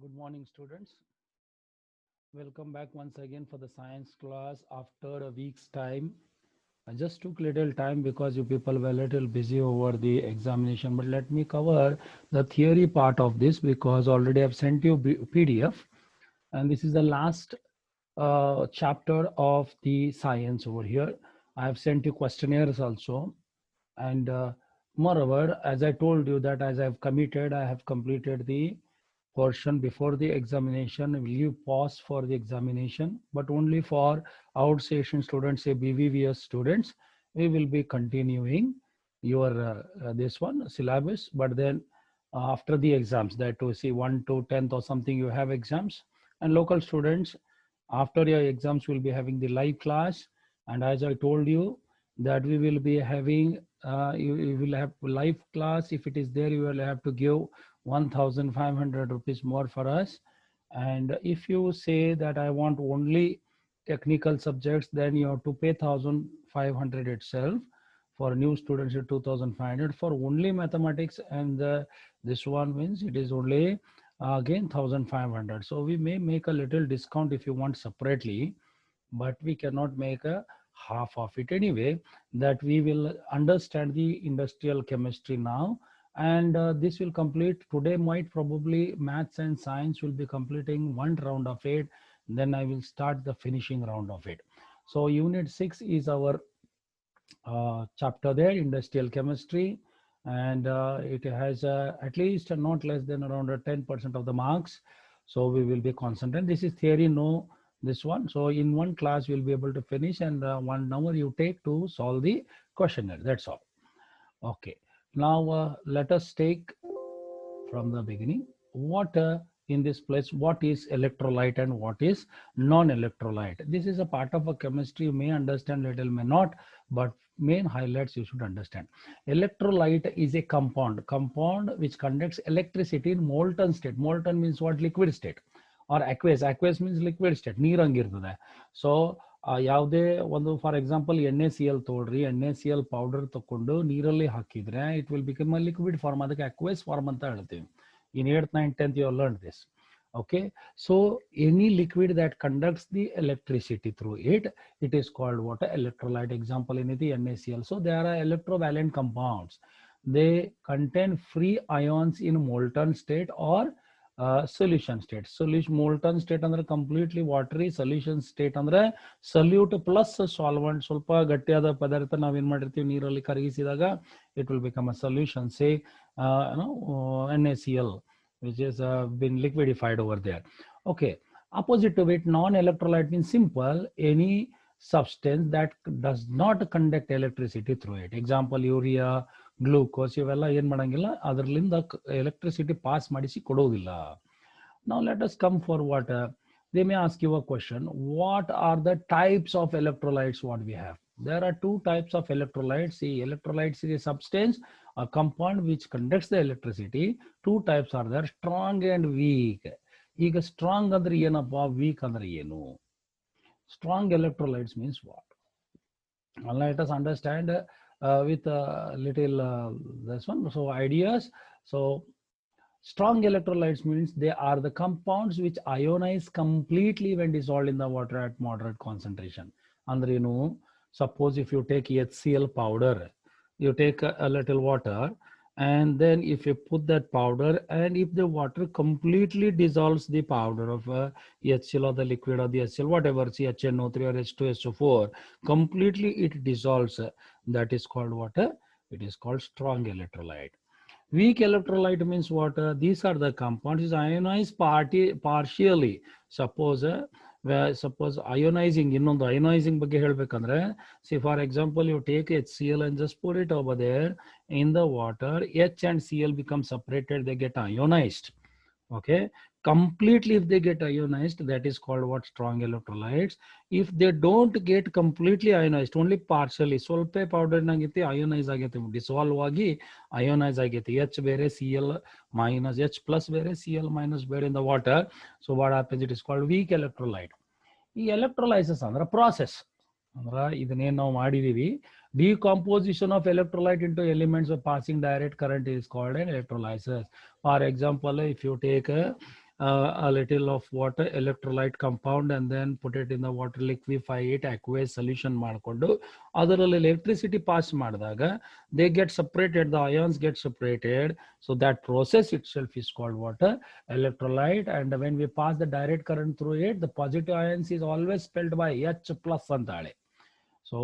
Good morning, students. Welcome back once again for the science class after a week's time. I just took little time because you people were a little busy over the examination, but let me cover the theory part of this because already I've sent you PDF, and this is the last chapter of the science over here. I have sent you questionnaires also, and moreover, as I told you that as I've committed, I have completed the portion before the examination. Will you pause for the examination? But only for outstation students, say BVVS students, we will be continuing your this one syllabus. But then after the exams, that to see 1 to 10th or something, you have exams. And local students, after your exams, will be having the live class. And as I told you, that we will be having, you will have live class. If it is there, you will have to give 1,500 rupees more for us. And if you say that I want only technical subjects, then you have to pay 1,500 itself. For new students, 2,500. For only mathematics and this one means it is only again 1,500. So we may make a little discount if you want separately, but we cannot make a half of it anyway. That we will understand the industrial chemistry now, and this will complete today. Might probably maths and science will be completing one round of it, then I will start the finishing round of it. So unit 6 is our chapter there, industrial chemistry, and it has at least not less than around 10% of the marks. So we will be concentrating. This is theory, no this one. So in one class we'll be able to finish, and 1 hour you take to solve the questionnaire. That's all. Okay. Now let us take from the beginning. What in this place, what is electrolyte and what is non-electrolyte? This is a part of a chemistry. You may understand, little may not, but main highlights you should understand. Electrolyte is a compound which conducts electricity in molten state. Molten means what? Liquid state. Or aqueous means liquid state. ನೀರಂಗಿರ್ತದೆ. So ಯಾವುದೇ ಒಂದು for example NaCl ತಗೊಳ್ರಿ, NaCl powder ತಕೊಂಡು ನೀರಲ್ಲಿ ಹಾಕಿದ್ರೆ it will become a liquid form. ಅದಕ್ಕೆ aqueous form ಅಂತ ಹೇಳ್ತೀವಿ. In 8th, 9th, 10th you have learned this. Okay, so any liquid that conducts the electricity through it, it is called what? Electrolyte. Example in the NaCl. So they are electrovalent compounds. They contain free ions in molten state or solution state. Solution molten state ಅಂದ್ರೆ completely watery, solution state ಅಂದ್ರೆ solute plus solvent. ಸ್ವಲ್ಪ ಗಟ್ಟಿಯಾದ ಪದಾರ್ಥ ನಾವೇನ್ ಮಾಡಿರ್ತೀವಿ ನೀರಲ್ಲಿ ಕರಗಿಸಿದಾಗ it will become a solution. Say NaCl, which is been liquefied over there. Okay, opposite to it, non-electrolyte means simple, any substance that does not conduct electricity through it. Example urea, glucose ಇವೆಲ್ಲ ಏನ್ ಮಾಡಂಗಿಲ್ಲ, ಅದರಲ್ಲಿಂದ electricity pass ಮಾಡಿಸಿ ಕೊಡೋದಿಲ್ಲ. Now let us come for what they may ask you a question. What are the types of electrolytes what we have? There are two types of electrolytes. See, electrolytes is a substance, a compound which conducts the electricity. Two types are there, strong and weak. ಈಗ strong ಅಂದ್ರೆ ಏನಪ್ಪ, weak ಅಂದ್ರೆ ಏನು? Strong electrolytes means what? Let us understand with a little this one. So ideas. So strong electrolytes means they are the compounds which ionize completely when dissolved in the water at moderate concentration. Andre, you know, suppose if you take HCl powder, you take a little water, and then if you put that powder, and if the water completely dissolves the powder of HCl or the liquid or the HCl, whatever, CHNO3 or H2SO4, completely it dissolves. That is called what? It is called strong electrolyte. Weak electrolyte means what? These are the compounds ionized partially. Suppose suppose ionizing, ಇನ್ನೊಂದು ionizing ಬಗ್ಗೆ ಹೇಳ್ಬೇಕಂದ್ರೆ, see for example you take HCl and just put it over there in the water, H and Cl become separated, they get ionized. Okay, completely if they get ionized, that is called what? Strong electrolytes. If they don't get completely ionized, only partially, ಸ್ವಲ್ಪ powder ನಾಗೈತಿ ionize ಆಗೈತಿ, dissolve ಆಗಿ ionize ಆಗೈತಿ, H ಬೇರೆ Cl minus, H plus ಬೇರೆ Cl minus ಬೇರೆ in the water. So what happens? It is called weak electrolyte. ಈ electrolysis ಅಂದ್ರೆ process. ಅಂದ್ರೆ ಇದನ್ನೇನು ನಾವು ಮಾಡಿದೀವಿ, decomposition of electrolyte into elements of passing direct current is called an electrolysis. For example, if you take a little of water electrolyte compound and then put it in the water, liquefy it, aqueous solution ಮಾಡಿಕೊಂಡು ಅದರಲ್ಲಿ electricity pass ಮಾಡಿದಾಗ they get separated, the ions get separated. So that process itself is called water electrolyte. And when we pass the direct current through it, the positive ions is always spelled by H plus ಅಂತಾಳೆ. So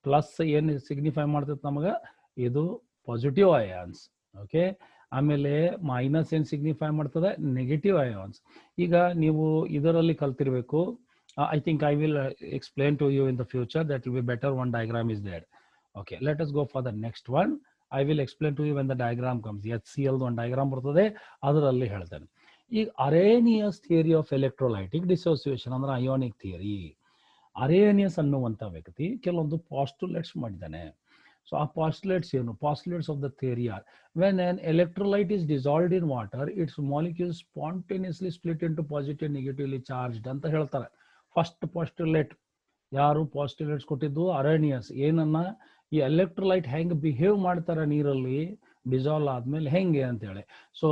plus ಏನು signify ಮಾಡ್ತದೆ ನಮಗೆ, ಇದು positive ions. Okay, ಆಮೇಲೆ minus ಏನು signify ಮಾಡ್ತದೆ, negative ions. ಈಗ ನೀವು ಇದರಲ್ಲಿ ಕಲ್ತಿರ್ಬೇಕು. I think I will explain to you in the future, that will be better. One diagram is there. Okay, let us go for the next one. I will explain to you when the diagram comes. HCl ಒಂದು diagram ಬರ್ತದೆ, ಅದರಲ್ಲಿ ಹೇಳ್ತೇನೆ. ಈಗ Arrhenius theory of electrolytic dissociation ಅಂದ್ರೆ ionic theory. Arrhenius ಅನ್ನುವಂಥ ವ್ಯಕ್ತಿ ಕೆಲವೊಂದು postulates ಮಾಡಿದ್ದಾನೆ. ಸೊ ಆ ಪಾಸ್ಟುಲೇಟ್ಸ್ ಏನು? Postulates of the theory are when an electrolyte is dissolved in water, its molecule spontaneously split into positive negatively charged ಅಂತ ಹೇಳ್ತಾರೆ. First postulate ಯಾರು ಪಾಸ್ಟುಲೇಟ್ಸ್ ಕೊಟ್ಟಿದ್ದು? ಅರೇನಿಯಸ್. ಏನನ್ನ, ಈ ಎಲೆಕ್ಟ್ರೋಲೈಟ್ ಹೆಂಗೆ ಬಿಹೇವ್ ಮಾಡ್ತಾರೆ ನೀರಲ್ಲಿ ಡಿಸಾಲ್ವ್ ಆದ್ಮೇಲೆ ಹೆಂಗೆ ಅಂತೇಳಿ. So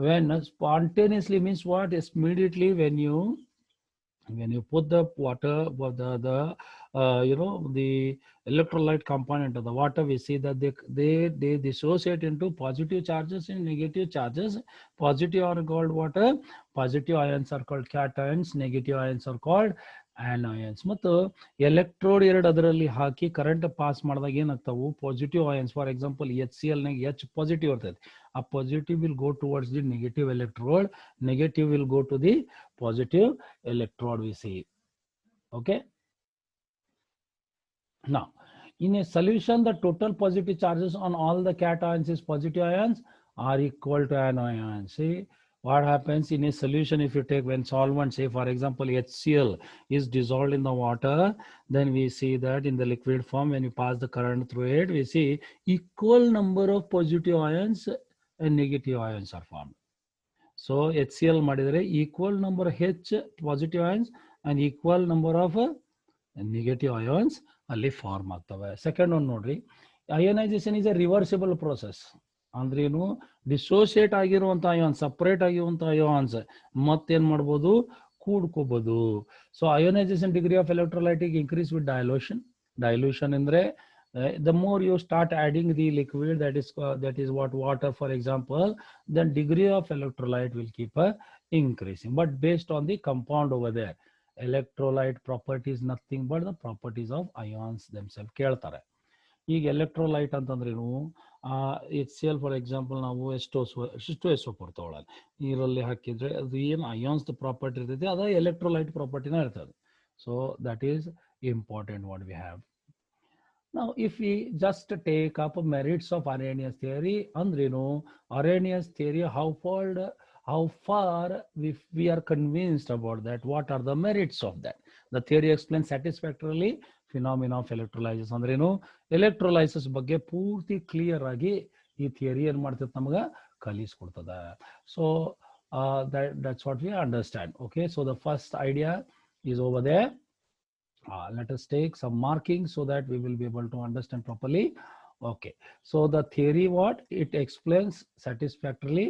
when spontaneously means what? Immediately when you put the water, the electrolyte component of the water, we see that they dissociate into positive charges and negative charges. Positive are called water, positive ions are called cations, negative ions are called anions. ಮತ್ತು electrode ಎರಡು ಅದರಲ್ಲಿ ಹಾಕಿ current pass ಮಾಡಿದಾಗ ಏನಾಗ್ತಾವು? Positive ions. For example HCl ನಾಗ H positive ಇರ್ತದೆ. ಆ positive will go towards the negative electrode, negative will go to the positive electrode, we see. Okay, now in a solution the total positive charges on all the cations is positive ions are equal to anions. See what happens in a solution. If you take when solvent, say for example HCl is dissolved in the water, then we see that in the liquid form when you pass the current through it, we see equal number of positive ions and negative ions are formed. So HCl ಮಾಡಿದರೆ equal number H positive ions and equal number of negative ions ಅಲ್ಲಿ form ಆಗ್ತವೆ. Second one ನೋಡ್ರಿ, ionisation is a reversible process. ಅಂದ್ರೇನು? Dissociate ಆಗಿರುವಂತ ions, separate ಆಗಿರುವಂತ ions ಮತ್ತೇನ್ ಮಾಡ್ಬೋದು? ಕೂಡ್ಕೋಬಹುದು. So ionisation degree of electrolytic increase with dilution. Dilution ಅಂದ್ರೆ the more you start adding the liquid, that is what water for example, then degree of electrolyte will keep increasing, but based on the compound over there. Electrolyte property is nothing but the properties of ions themselves ಕೇಳ್ತಾರೆ. ಈಗ electrolyte ಅಂತಂದ್ರೇನು? HCl for example ನಾವು ಎಷ್ಟು SO4 ತಗೊಳ್ಳೋಣ, ನೀರಲ್ಲಿ ಹಾಕಿದ್ರೆ ಅದು ಏನು ಅಯಾನ್ಸ್ ಪ್ರಾಪರ್ಟಿ ಇರ್ತೈತಿ, ಅದ ಎಲೆಕ್ಟ್ರೋಲೈಟ್ ಪ್ರಾಪರ್ಟಿನ ಇರ್ತದೆ. So that is important what we have. Now, if we just take up merits of Arrhenius theory, andrenu Arrhenius theory, how far we are convinced about that, what are the merits of that? The theory explains satisfactorily phenomena of electrolysis. Andrenu electrolysis ಬಗ್ಗೆ ಪೂರ್ತಿ clear ಆಗಿ ಈ theory ಏನು ಮಾಡ್ತದೆ ನಮಗೆ ಕಲಿಸ್ಕೊಡ್ತದೆ. So that's what we understand. Okay, so the first idea is over there. Let us take some markings so that we will be able to understand properly. Okay, so the theory, what it explains satisfactorily,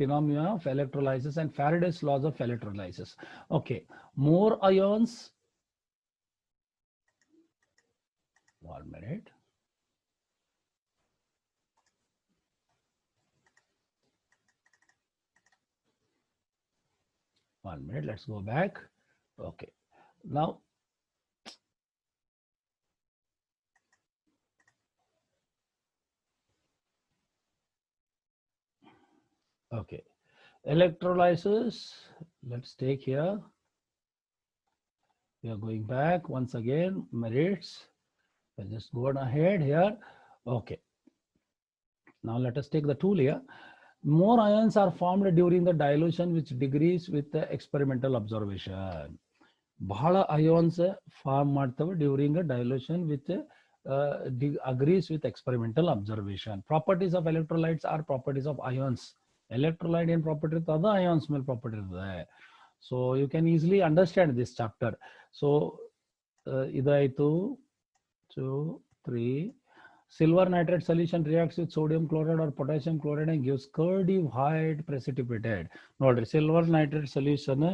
phenomena of electrolysis and Faraday's laws of electrolysis. Okay, more ions, 1 minute. Let's go back. Okay, now okay, electrolysis, let's take here. We are going back once again, merits. We'll just go on ahead here. Okay, now let us take the tool here. More ions are formed during the dilution which degrees with the experimental observation. ಬಹಳ ions form ಮಾಡ್ತವೆ during a dilution with agrees with experimental observation. Properties of electrolytes are properties of ions. Electrolyte ಏನು property ಇರ್ತದೆ, ಅದು ions ಮೇಲೆ property ಇರ್ತದೆ. So you can easily understand this chapter. So ಇದಾಯ್ತು 2, 3. silver nitrate solution reacts with sodium chloride or potassium chloride and gives curdy white precipitate. ನೋಡ್ರಿ silver nitrate solution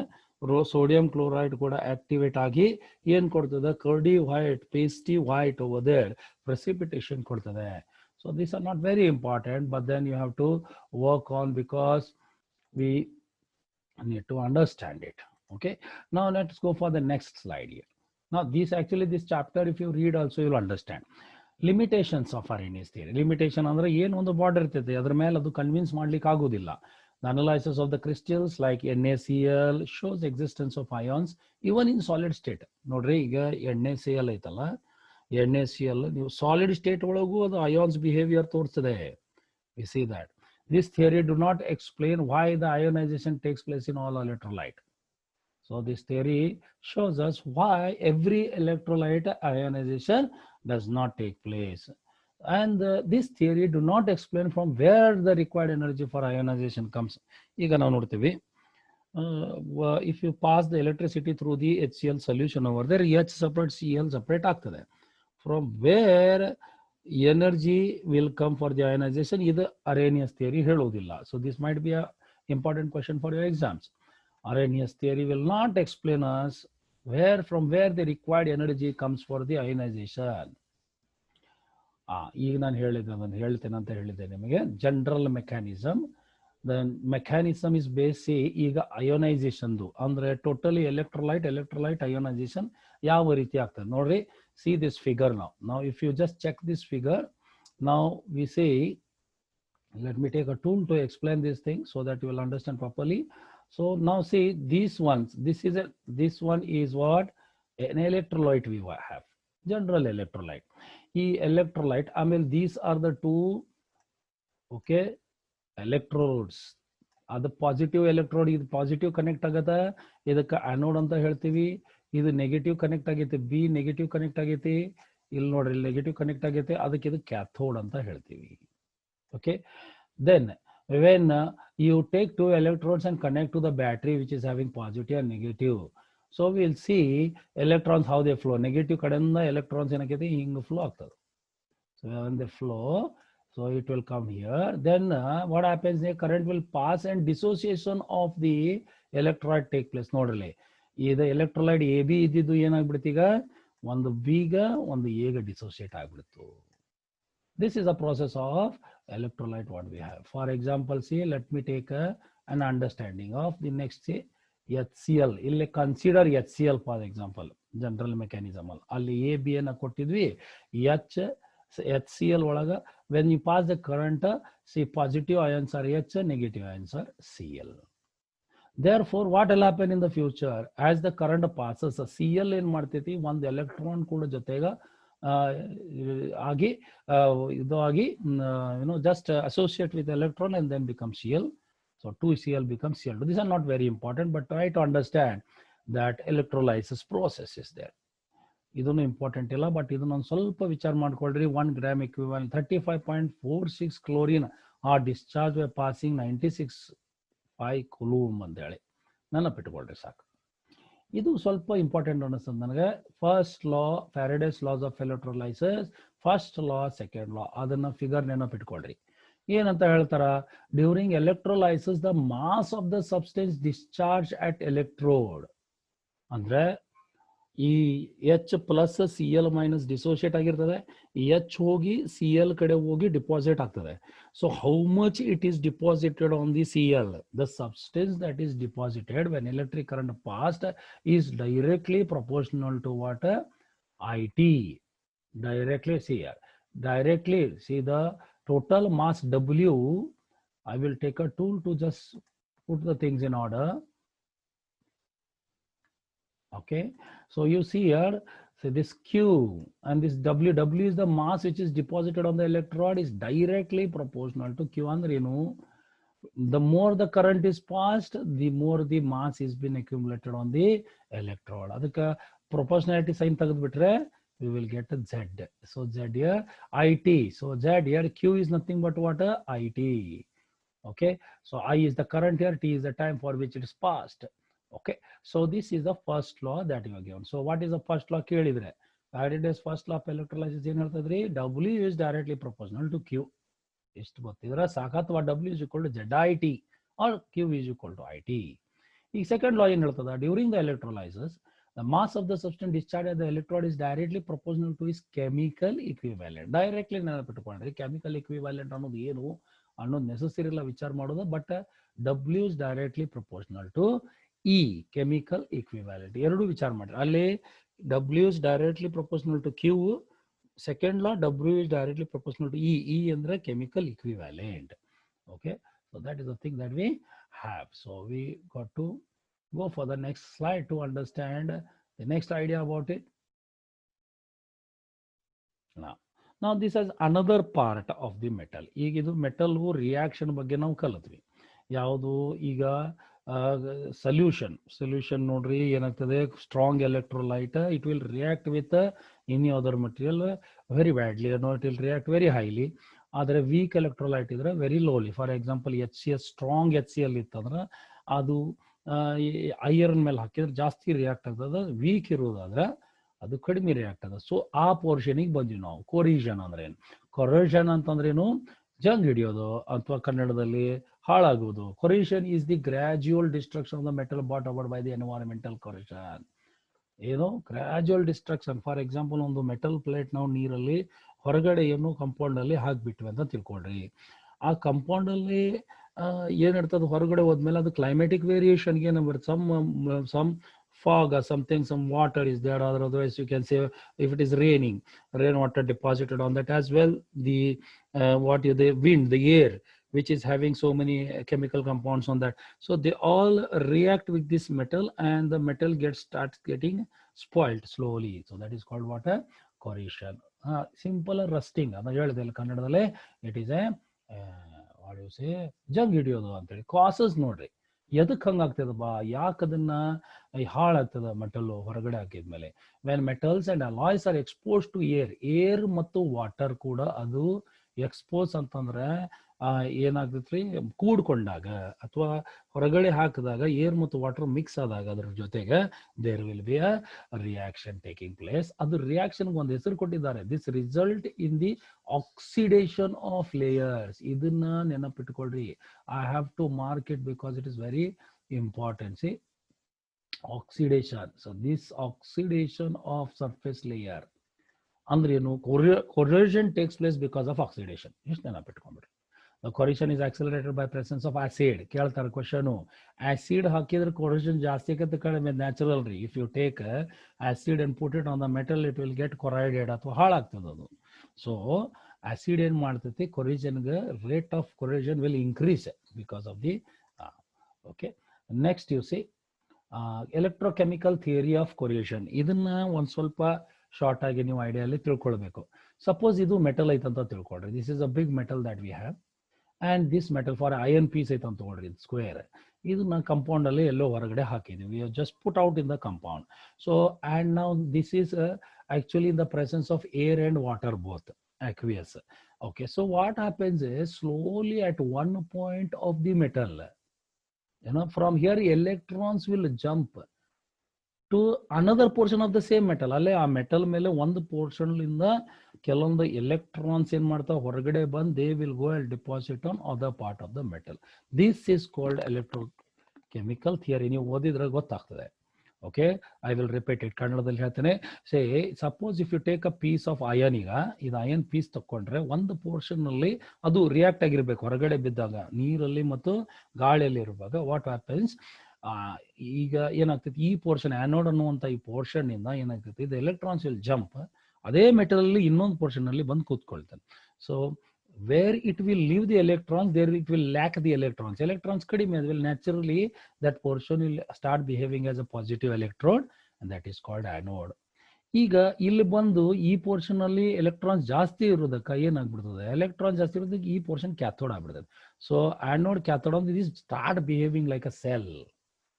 sodium chloride ಕೂಡ activate ಆಗಿ ಏನ್ ಕೊಡ್ತದೆ, curdy white pasty white over there precipitation ಕೊಡ್ತದೆ. So these are not very important, but then you have to work on because we need to understand it. Okay, now let's go for the next slide here. Now this chapter, if you read also, you'll understand. Limitations of ಅರೇನಿಯಸ್ theory. Limitation ಅಂದ್ರೆ ಏನು ಒಂದು border ಇರ್ತೈತೆ, ಅದ್ರ ಮೇಲೆ ಅದು convince ಮಾಡ್ಲಿಕ್ಕೆ ಆಗೋದಿಲ್ಲ. The analysis of the crystals like NaCl shows existence of ions even in solid state. ನೋಡ್ರಿ, ಈಗ NaCl ಐತಲ್ಲ, NaCl ನೀವು ಸಾಲಿಡ್ ಸ್ಟೇಟ್ ಒಳಗೂ ಅದು ಅಯಾನ್ಸ್ ಬಿಹೇವಿಯರ್ ತೋರಿಸ್ತದೆ. We see that. This theory do not explain why the ionization takes place in all electrolyte. So this theory shows us why every electrolyte ionization does not take place. And this theory do not explain from where the required energy for ionization comes. ಈಗ ನಾವು ನೋಡ್ತೀವಿ, if you pass the electricity through the HCl solution over there, H separate, Cl separate ಆಗ್ತದೆ. From where energy will come for the ionization, ಇದು Arrhenius theory ಹೇಳೋದಿಲ್ಲ. So this might be a important question for your exams. Arrhenius theory will not explain us from where the required energy comes for the ionization. ಈಗ ನಾನು ಹೇಳ್ತೇನೆ ಅಂತ ಹೇಳಿದ್ದೆ ನಿಮಗೆ. General mechanism, the mechanism is basic ಈಗ ಅಯೋನೈಸೇಷನ್ದು ಅಂದ್ರೆ totally electrolyte ionisation ಯಾವ ರೀತಿ ಆಗ್ತದೆ ನೋಡ್ರಿ. See this figure now if you just check this figure, now we say, let me take a tool to explain this thing so that you will understand properly. So now see these ones, this one is what an electrolyte we have, general electrolyte. ಈ electrolyte, ಆಮೇಲೆ these are the two okay electrodes. ಅದು positive electrode, ಇದು positive connect ಆಗತ್ತೆ, ಇದಕ್ಕೆ anode ಅಂತ ಹೇಳ್ತೀವಿ. ಇದು negative connect ಆಗೈತಿ, ಬಿ ನೆಗೆಟಿವ್ ಕನೆಕ್ಟ್ ಆಗೈತಿ, ಇಲ್ಲಿ ನೋಡ್ರಿ ನೆಗೆಟಿವ್ ಕನೆಕ್ಟ್ ಆಗೈತಿ, ಅದಕ್ಕೆ ಇದು ಕ್ಯಾಥೋಡ್ ಅಂತ ಹೇಳ್ತೀವಿ. Okay, then when you take two electrodes and connect to the battery which is having positive and negative, so we'll see electrons how they flow. Negative kadanda electrons ಏನಕ್ಕೆ ಹಿಂಗೆ flow ಆಗ್ತದೆ. So when they flow, so it will come here. Then what happens, the current will pass and dissociation of the electrolyte take place. ನೋಡ್ರಿ, ಇದು electrolyte A B ಇದ್ದಿದ್ದು ಏನಾಗ್ಬಿಡ್ತು, ಈಗ ಒಂದು ಬಿಗ ಒಂದು ಎಗ dissociate ಆಗ್ಬಿಡ್ತು. This is a process of electrolyte what we have. For example, see, let me take an understanding of the next, say, HCl. ಇಲ್ಲಿ consider HCl for example, general mechanism. ಅಲ್ಲಿ A B ಅನ್ನ ಕೊಟ್ಟಿದ್ವಿ, HCl ಒಳಗ when you pass the current, see positive ions are H, negative ions are Cl. Therefore, what will happen in the future as the current passes, Cl ಏನ್ ಮಾಡ್ತೈತಿ, ಒಂದು electron ಕೂಡ ಜೊತೆಗ ಆಗಿ ಇದು ಆಗಿ just associate with electron and then become Cl. So 2Cl becomes Cl2. These are not very important, but try to understand that electrolysis process is there. ಇದನ್ನು important ಇಲ್ಲ, but ಇದನ್ನ ಒಂದು ಸ್ವಲ್ಪ ವಿಚಾರ ಮಾಡ್ಕೊಳ್ರಿ. 1 gram equivalent 35.46 chlorine are discharge by passing 96.5 coulomb ಅಂತ ಹೇಳಿ ನೆನಪಿಟ್ಕೊಳ್ರಿ ಸಾಕು. ಇದು ಸ್ವಲ್ಪ ಇಂಪಾರ್ಟೆಂಟ್ ಅನಿಸ್ತದೆ ನನಗೆ. First law, Faraday's laws of electrolysis, first law, second law, ಅದನ್ನ ಫಿಗರ್ ನೆನಪಿಟ್ಕೊಳ್ರಿ. ಏನಂತ ಹೇಳ್ತಾರ, during electrolysis the mass of the substance discharge at electrode ಅಂದ್ರೆ ಈ H plus C L minus dissociate ಆಗಿರ್ತದೆ, ಎಚ್ ಹೋಗಿ ಸಿ ಎಲ್ ಕಡೆ ಹೋಗಿ ಡಿಪಾಸಿಟ್ ಆಗ್ತದೆ. So how much it is deposited on the C L, the substance that is deposited when electric current passed is directly proportional to what I T. Directly C L, directly C the total mass W. I will take a tool to just put the things in order. Okay, so you see here, so this Q and this W is the mass which is deposited on the electrode, is directly proportional to Q. Andre you know, the more the current is passed, the more the mass is been accumulated on the electrode. Adukka proportionality sign tagidbitre we will get a Z. So Z here IT. So Z here, Q is nothing but what IT. Okay, so I is the current here, T is the time for which it is passed. Okay, so this is the first law that you are given. So what is the first law? ಕೇಳಿದ್ರೆ Faraday's first law of electrolysis ಏನ್ ಹೇಳ್ತದ್ರಿ, W is directly proportional to Q. ಎಷ್ಟು ಗೊತ್ತಿದ್ರೆ ಸಾಕು, ಅಥವಾ W is equal to ZIT or Q is equal to IT. ಈಗ second law ಏನ್ ಹೇಳ್ತದ, during the electrolysis the mass of the substance discharged at the electrode is directly proportional to its chemical equivalent. Directly ನೆನಪಿಟ್ಕೊಂಡ್ರಿ, chemical equivalent ಅನ್ನೋದು ಏನು ಅನ್ನೋದು necessary ಇಲ್ಲ ವಿಚಾರ ಮಾಡೋದು, but W is directly proportional to E, chemical equivalent. ಎರಡು ವಿಚಾರ ಮಾಡ್ರಿ, ಅಲ್ಲಿ W is directly proportional to Q. Second law, W is directly proportional to E. E ಅಂದ್ರೆ chemical equivalent. Okay, so that is the thing that we have. So we got to go for the next slide to understand the next idea about it. Now this is another part of the metal. ಈಗ ಇದು metal reaction ಬಗ್ಗೆ ನಾವು ಕಲಿತ್ವಿ. ಯಾವುದು ಈಗ solution ನೋಡ್ರಿ ಏನಾಗ್ತದೆ, strong electrolyte it will react with any other material very badly, it will react very highly. ಆದರೆ weak electrolyte ಇದ್ರೆ very lowly. For example HCl, strong HCl ಇತ್ತಂದ್ರೆ ಅದು ಐರನ್ ಮೇಲೆ ಹಾಕಿದ್ರೆ ಜಾಸ್ತಿ ರಿಯಾಕ್ಟ್ ಆಗ್ತದೆ, ವೀಕ್ ಇರೋದಾದ್ರೆ ಅದು ಕಡಿಮೆ ರಿಯಾಕ್ಟ್ ಆಗ್ತದೆ. ಸೊ ಆ ಪೋರ್ಷನಿಗೆ ಬಂದ್ವಿ ನಾವು. ಕೊರಿಷನ್ ಅಂದ್ರೆ ಏನು, ಕೊರಿಷನ್ ಅಂತಂದ್ರೇನು, ಜಂಗ್ ಹಿಡಿಯೋದು ಅಥವಾ ಕನ್ನಡದಲ್ಲಿ ಹಾಳಾಗುವುದು. Corrosion is the gradual destruction of the metal brought about by the environmental corrosion. ಏನು ಗ್ರಾಜುವಲ್ ಡಿಸ್ಟ್ರಕ್ಷನ್, ಫಾರ್ ಎಕ್ಸಾಂಪಲ್ ಒಂದು ಮೆಟಲ್ ಪ್ಲೇಟ್ ನಾವು ನೀರಲ್ಲಿ ಹೊರಗಡೆ ಏನು ಕಂಪೌಂಡ್ ಅಲ್ಲಿ ಹಾಕ್ಬಿಟ್ವಿ ಅಂತ ತಿಳ್ಕೊಳ್ರಿ. ಆ ಕಂಪೌಂಡ್ ಅಲ್ಲಿ ಏನಿರ್ತದೆ, ಹೊರಗಡೆ ಹೋದ್ಮೇಲೆ ಅದು ಕ್ಲೈಮೆಟಿಕ್ ವೇರಿಯೇಷನ್ಗೆ ಏನಾಗ್ಬಿಡುತ್ತೆ, some fog or something, some water is there, or otherwise you can say if it is raining, rainwater deposited on that as well. The the wind, the air which is having so many chemical compounds on that, so they all react with this metal and the metal starts getting spoiled slowly. So that is called what, a corrosion. Simple rusting adha helidella kannadadalle, it is a what you say, jug hidiyodu anteli. Causes nodri ಎದಕ್ಕೆ ಹಂಗಾಗ್ತದ ಬಾ, ಯಾಕೆ ಅದನ್ನ ಹಾಳಾಗ್ತದ metal ಹೊರಗಡೆ ಹಾಕಿದ್ಮೇಲೆ. When metals and alloys are expose to air ಮತ್ತು water ಕೂಡ ಅದು expose ಅಂತಂದ್ರೆ ಏನಾಗ್ತೈತ್ರಿ, ಕೂಡ್ಕೊಂಡಾಗ ಅಥವಾ ಹೊರಗಡೆ ಹಾಕಿದಾಗ ಏರ್ ಮತ್ತು ವಾಟರ್ ಮಿಕ್ಸ್ ಆದಾಗ ಅದ್ರ ಜೊತೆಗೆ there will be a reaction taking place. ಅದು ರಿಯಾಕ್ಷನ್ಗೆ ಒಂದು ಹೆಸರು ಕೊಟ್ಟಿದ್ದಾರೆ, this result in the oxidation of layers. ಇದನ್ನ ನೆನಪಿಟ್ಕೊಳ್ರಿ, I have to mark it because it is very important. See, oxidation. So this oxidation of surface layer ಅಂದ್ರೆ ಏನು, corrosion takes place because of oxidation. ಎಷ್ಟು ನೆನಪಿಟ್ಕೊಂಡ್ಬಿಡ್ರಿ. The corrosion is accelerated by presence of acid. ಕೇಳ್ತಾರೆ question, acid ಹಾಕಿದ್ರೆ corrosion ಜಾಸ್ತಿ ಆಗತ್ತೆ ಕಡಿಮೆ, natural ರೀ. If you take acid and put it on the metal, it will get corroded ಅಥವಾ ಹಾಳಾಗ್ತದೆ ಅದು. ಸೊ ಆಸಿಡ್ ಏನ್ ಮಾಡ್ತೈತಿ, ಕೊರಿಷನ್ಗೆ rate of corrosion will increase because of the okay. Next you see electrochemical theory of corrosion. ಇದನ್ನ ಒಂದ್ ಸ್ವಲ್ಪ short ಆಗಿ ನೀವು ಐಡಿಯಲ್ಲಿ ತಿಳ್ಕೊಳ್ಬೇಕು. ಸಪೋಸ್ ಇದು ಮೆಟಲ್ ಐತಂತ ತಿಳ್ಕೊಳ್ರಿ, this is a big metal that we have, and this metal for iron piece ಐತಂತ ತಗೊಳ್ರಿ, ಇದು ಸ್ಕ್ವೇರ್. ಇದನ್ನ ಕಂಪೌಂಡ್ ಅಲ್ಲಿ ಎಲ್ಲೋ ಹೊರಗಡೆ ಹಾಕಿದೀವಿ, just put out in the compound. So and now this is actually in the presence of air and water, both aqueous. Okay, so what happens is slowly at one point of the metal, from here electrons will jump to another portion of the same metal. ಅಲ್ಲೇ ಆ metal ಮೇಲೆ ಒಂದು portion ಇಂದ ಕೆಲವೊಂದು electrons ಏನ್ ಮಾಡ್ತಾವ ಹೊರಗಡೆ ಬಂದು they will go and deposit on other part of the metal. This is called electrochemical theory. ನೀವು ಓದಿದ್ರೆ ಗೊತ್ತಾಗ್ತದೆ. Okay, I will repeat it, ಕನ್ನಡದಲ್ಲಿ ಹೇಳ್ತೇನೆ. Say suppose if you take a piece of iron, ಈಗ ಇದು ಅಯನ್ ಪೀಸ್ ತಕೊಂಡ್ರೆ ಒಂದು portion ಅಲ್ಲಿ ಅದು ರಿಯಾಕ್ಟ್ ಆಗಿರ್ಬೇಕು ಹೊರಗಡೆ ಬಿದ್ದಾಗ, ನೀರಲ್ಲಿ ಮತ್ತು ಗಾಳಿಯಲ್ಲಿ ಇರುವಾಗ. ವಾಟ್ ಹ್ಯಾಪನ್ಸ್, ಈಗ ಏನಾಗ್ತೈತಿ, ಈ ಪೋರ್ಷನ್ ಆನೋಡ್ ಅನ್ನುವಂಥ ಈ ಪೋರ್ಷನ್ ಇಂದ ಏನಾಗ್ತೈತಿ, ಇದು ಎಲೆಕ್ಟ್ರಾನ್ಸ್ ವಿಲ್ ಜಂಪ್ ಅದೇ ಮೆಟಲ್ ಅಲ್ಲಿ ಇನ್ನೊಂದು ಪೋರ್ಷನ್ ಅಲ್ಲಿ ಬಂದು ಕೂತ್ಕೊಳ್ತಾನೆ. So where it will leave the electrons, there it will lack the electrons. Electrons kadime, will naturally that portion will start behaving as a positive electrode, and that is called anode. ಈಗ ಇಲ್ಲಿ ಬಂದು ಈ portion ಅಲ್ಲಿ electrons ಜಾಸ್ತಿ ಇರೋದಕ್ಕೆ ಏನಾಗ್ಬಿಡ್ತದೆ, electron ಜಾಸ್ತಿ ಇರೋದಕ್ಕೆ ಈ ಪೋರ್ಷನ್ ಕ್ಯಾಥೋಡ್ ಆಗ್ಬಿಡ್ತದೆ. So anode cathode on this start behaving like a cell.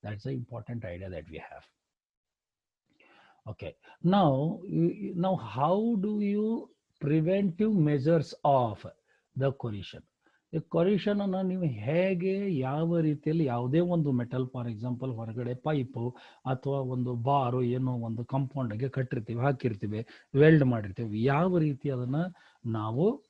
That's the important idea that we have. Okay, now how do you preventive measures of the corrosion? ಈ ಕೊರಿಷನ್ ಅನ್ನ ನೀವು ಹೇಗೆ ಯಾವ ರೀತಿಯಲ್ಲಿ ಯಾವುದೇ ಒಂದು ಮೆಟಲ್ ಫಾರ್ ಎಕ್ಸಾಂಪಲ್ ಹೊರಗಡೆ ಪೈಪು ಅಥವಾ ಒಂದು ಬಾರು ಏನೋ ಒಂದು ಕಾಂಪೌಂಡ್ಗೆ ಕಟ್ಟಿರ್ತೀವಿ ಹಾಕಿರ್ತೀವಿ ವೆಲ್ಡ್ ಮಾಡಿರ್ತೀವಿ ಯಾವ ರೀತಿ ಅದನ್ನ ನಾವು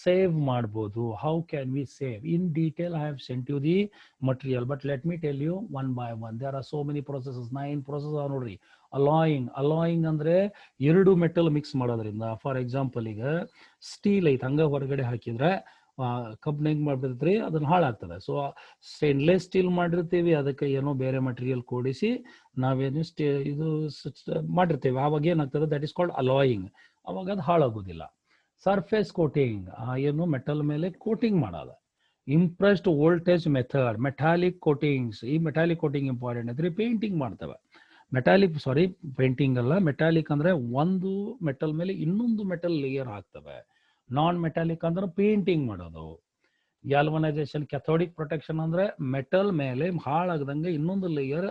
ಸೇವ್ ಮಾಡ್ಬೋದು how can we save in detail I have sent you the material but let me tell you one by one there are so many processes 9 process ನೋಡ್ರಿ ಅಲಾಯಿಂಗ್ ಅಂದ್ರೆ ಎರಡು ಮೆಟಲ್ ಮಿಕ್ಸ್ ಮಾಡೋದ್ರಿಂದ ಫಾರ್ ಎಕ್ಸಾಂಪಲ್ ಈಗ steel ಐತೆ ಹಂಗ ಹೊರಗಡೆ ಹಾಕಿದ್ರೆ ಕಬ್ಬಿಣ ಹೆಂಗ್ ಮಾಡ್ಬಿಡ್ತೈತ್ರಿ ಅದನ್ನ ಹಾಳಾಗ್ತದೆ ಸೊ ಸ್ಟೇನ್ಲೆಸ್ ಸ್ಟೀಲ್ ಮಾಡಿರ್ತೀವಿ ಅದಕ್ಕೆ ಏನೋ ಬೇರೆ ಮಟೀರಿಯಲ್ ಕೂಡಿಸಿ ನಾವೇನು ಇದು ಮಾಡಿರ್ತೀವಿ ಆವಾಗ ಏನಾಗ್ತದೆ ದಟ್ ಇಸ್ ಕಾಲ್ಡ್ ಅಲಾಯಿಂಗ್ ಅವಾಗ ಅದು ಹಾಳಾಗೋದಿಲ್ಲ ಸರ್ಫೇಸ್ ಕೋಟಿಂಗ್ ಏನು ಮೆಟಲ್ ಮೇಲೆ ಕೋಟಿಂಗ್ ಮಾಡೋದು impressed voltage method metallic coatings ಈ ಮೆಟಾಲಿಕ್ ಕೋಟಿಂಗ್ ಇಂಪಾರ್ಟೆಂಟ್ ಅಂದ್ರೆ ಪೇಂಟಿಂಗ್ ಮಾಡ್ತವೆ ಪೇಂಟಿಂಗ್ ಅಲ್ಲ ಮೆಟಾಲಿಕ್ ಅಂದ್ರೆ ಒಂದು ಮೆಟಲ್ ಮೇಲೆ ಇನ್ನೊಂದು ಮೆಟಲ್ ಲೇಯರ್ ಹಾಕ್ತವೆ ನಾನ್ ಮೆಟಾಲಿಕ್ ಅಂದ್ರೆ ಪೇಂಟಿಂಗ್ ಮಾಡೋದು ಗ್ಯಾಲ್ವನೈಸೇಷನ್ ಕ್ಯಾಥೋಡಿಕ್ ಪ್ರೊಟೆಕ್ಷನ್ ಅಂದ್ರೆ ಮೆಟಲ್ ಮೇಲೆ ಹಾಳಾಗದಂಗೆ ಇನ್ನೊಂದು ಲೇಯರ್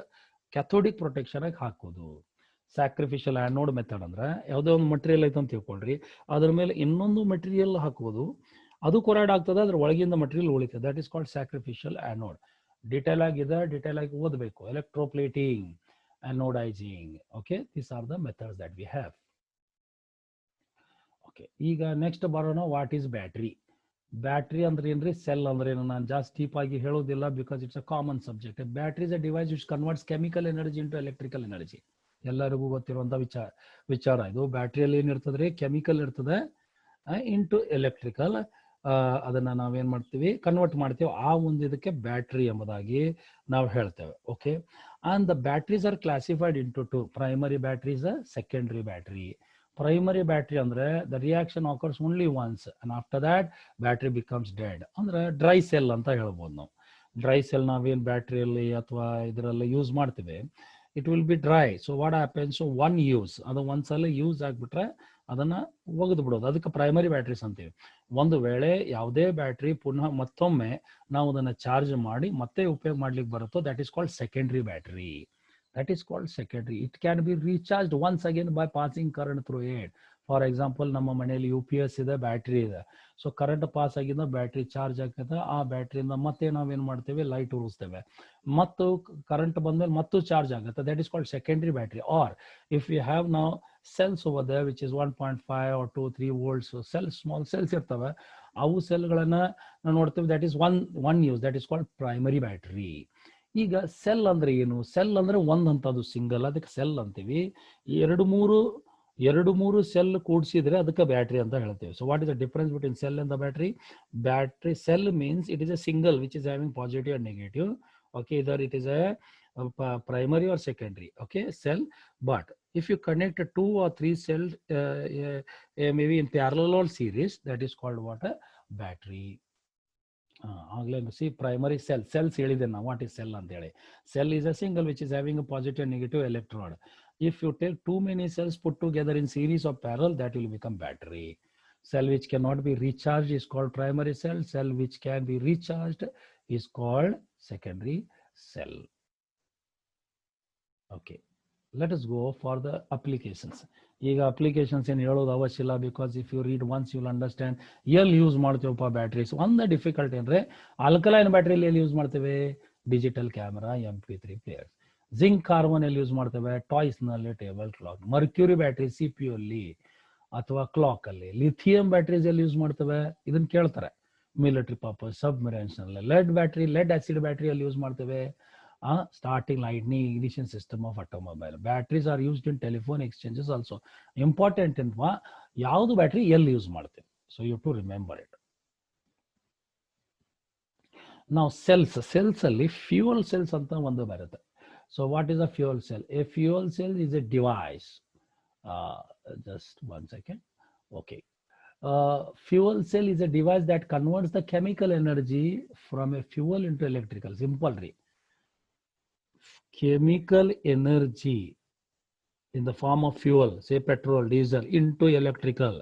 ಕ್ಯಾಥೋಡಿಕ್ ಪ್ರೊಟೆಕ್ಷನ್ ಆಗಿ ಹಾಕೋದು ಸ್ಯಾಕ್ರಿಫಿಷಿಯಲ್ ಆ್ಯನೋಡ್ ಮೆಥಡ್ ಅಂದ್ರೆ ಯಾವುದೋ ಒಂದು ಮಟೀರಿಯಲ್ ಐತೆ ಅಂತ ತಿಳ್ಕೊಳ್ರಿ ಅದ್ರ ಮೇಲೆ ಇನ್ನೊಂದು ಮಟೀರಿಯಲ್ ಹಾಕೋದು ಅದು ಕೊರೈಡ್ ಆಗ್ತದೆ ಅದ್ರ ಒಳಗಿಂದ ಮಟೀರಿಯಲ್ ಉಳಿತದೆ that is called sacrificial anode detail ಆಗಿ ಓದಬೇಕು electroplating anodising okay these are the methods that we have okay ಈಗ ನೆಕ್ಸ್ಟ್ ಬರೋಣ ವಾಟ್ ಈಸ್ ಬ್ಯಾಟ್ರಿ ಅಂದ್ರೆ ಏನ್ರಿ ಸೆಲ್ ಅಂದ್ರೆ ಏನು ನಾನು ಜಾಸ್ತಿ ಡೀಪ್ ಆಗಿ ಹೇಳೋದಿಲ್ಲ because it's a common subject battery is a device which converts chemical energy into electrical energy ಎಲ್ಲರಿಗೂ ಗೊತ್ತಿರುವಂತ ವಿಚಾರ ಇದು ಬ್ಯಾಟ್ರಿಯಲ್ಲಿ ಏನಿರ್ತದ್ರಿ ಕೆಮಿಕಲ್ ಇರ್ತದೆ ಇಂಟು ಎಲೆಕ್ಟ್ರಿಕಲ್ ಅದನ್ನ ನಾವೇನ್ ಮಾಡ್ತೀವಿ ಕನ್ವರ್ಟ್ ಮಾಡ್ತೀವಿ ಆ ಒಂದು ಇದಕ್ಕೆ ಬ್ಯಾಟ್ರಿ ಎಂಬುದಾಗಿ ನಾವು ಹೇಳ್ತೇವೆ okay and the batteries are classified into two primary batteries secondary battery primary battery ಅಂದ್ರೆ the reaction occurs only once and after that battery becomes dead ಅಂದ್ರೆ ಡ್ರೈ ಸೆಲ್ ಅಂತ ಹೇಳ್ಬೋದು ನಾವು ಡ್ರೈ ಸೆಲ್ ನಾವೇನ್ ಬ್ಯಾಟ್ರಿಯಲ್ಲಿ ಅಥವಾ ಇದರಲ್ಲಿ ಯೂಸ್ ಮಾಡ್ತೀವಿ it will be dry so what happens one use ಅದು ಒಂದ್ಸಲ ಯೂಸ್ ಆಗ್ಬಿಟ್ರೆ ಅದನ್ನ ಒಗೆದು ಬಿಡೋದು ಅದಕ್ಕೆ ಪ್ರೈಮರಿ ಬ್ಯಾಟ್ರೀಸ್ ಅಂತೀವಿ ಒಂದು ವೇಳೆ ಯಾವುದೇ ಬ್ಯಾಟ್ರಿ ಪುನಃ ಮತ್ತೊಮ್ಮೆ ನಾವು ಅದನ್ನ ಚಾರ್ಜ್ ಮಾಡಿ ಮತ್ತೆ ಉಪಯೋಗ ಮಾಡ್ಲಿಕ್ಕೆ ಬರುತ್ತೋ that is called secondary battery that is called secondary it can be recharged once again by passing current through it for example ನಮ್ಮ ಮನೆಯಲ್ಲಿ UPS ಇದೆ ಬ್ಯಾಟ್ರಿ ಇದೆ ಸೊ ಕರೆಂಟ್ ಪಾಸ್ ಆಗಿದ್ದ ಬ್ಯಾಟ್ರಿ ಚಾರ್ಜ್ ಆಗ್ತದೆ ಆ ಬ್ಯಾಟ್ರಿಯಿಂದ ಮತ್ತೆ ನಾವೇನ್ ಮಾಡ್ತೇವೆ ಲೈಟ್ ಉರಿಸ್ತೇವೆ ಮತ್ತು ಕರೆಂಟ್ ಬಂದ್ಮೇಲೆ ಮತ್ತು ಚಾರ್ಜ್ ಆಗುತ್ತೆ that is called secondary battery are if you have now cells over there which is 1.5 or 2-3 volts so cells small cells ಇರ್ತವೆ ಅವು ಸೆಲ್ಗಳನ್ನ ನಾವು ನೋಡ್ತೇವೆ that is one use that is called primary battery ಈಗ cell ಅಂದ್ರೆ ಏನು cell ಅಂದ್ರೆ ಒಂದಂತದ್ದು single ಅದಕ್ಕೆ cell ಅಂತೀವಿ ಎರಡು ಮೂರು ಸೆಲ್ ಕೂಡಿಸಿದ್ರೆ ಅದಕ್ಕೆ ಬ್ಯಾಟ್ರಿ ಅಂತ ಹೇಳ್ತೇವೆ so what is the difference between cell and the battery cell means it is A single which is having positive and negative okay either it is a primary or secondary okay cell but if you connect 2 or 3 cells maybe in parallel or series that is called what a battery see primary cells ಹೇಳಿದೆ ನಾವು what is cell ಅಂತ ಹೇಳಿ cell is a single which is having a positive and negative electrode if you take too many cells put together in series or parallel that will become battery cell which cannot be recharged is called primary cell which can be recharged is called secondary cell okay let us go for the applications ಈಗ applications ಏನು ಹೇಳೋದು ಅವಶ್ಯ ಇಲ್ಲ because if you read once you will understand ಎಲ್ಲಿ use ಮಾಡ್ತೀವಪ್ಪ batteries ಒಂದು difficulty ಅಂದ್ರೆ alkaline ಬ್ಯಾಟ್ರಿಯಲ್ಲಿ ಎಲ್ಲಿ ಯೂಸ್ ಮಾಡ್ತೇವೆ digital camera MP3 player zinc carbon ಎಲ್ಲಿ ಯೂಸ್ ಮಾಡ್ತೇವೆ ಟಾಯ್ಸ್ ನಲ್ಲಿ table clock mercury battery CPU ಅಲ್ಲಿ ಅಥವಾ ಕ್ಲಾಕ್ ಅಲ್ಲಿ ಲಿಥಿಯಂ ಬ್ಯಾಟ್ರೀಸ್ ಎಲ್ಲಿ ಯೂಸ್ ಮಾಡ್ತೇವೆ ಇದನ್ನ ಕೇಳ್ತಾರೆ ಮಿಲಿಟರಿ ಪರ್ಪಸ್ ಸಬ್ಮರೈನ್ಸ್ ನಲ್ಲಿ ಲೆಡ್ ಆಸಿಡ್ ಬ್ಯಾಟ್ರಿ ಅಲ್ಲಿ ಯೂಸ್ ಮಾಡ್ತೇವೆ starting lightning ignition system of automobile batteries are used in telephone exchanges also important in ಯಾವುದು ಬ್ಯಾಟ್ರಿ ಎಲ್ಲಿ ಯೂಸ್ ಮಾಡ್ತೇವೆ so you have to remember it now cells ಅಲ್ಲಿ fuel cells ಅಂತ ಒಂದು ಬರುತ್ತೆ so what is a fuel cell is a device just one second okay fuel cell is a device that converts the chemical energy from a fuel into electrical simple chemical energy in the form of fuel say petrol diesel into electrical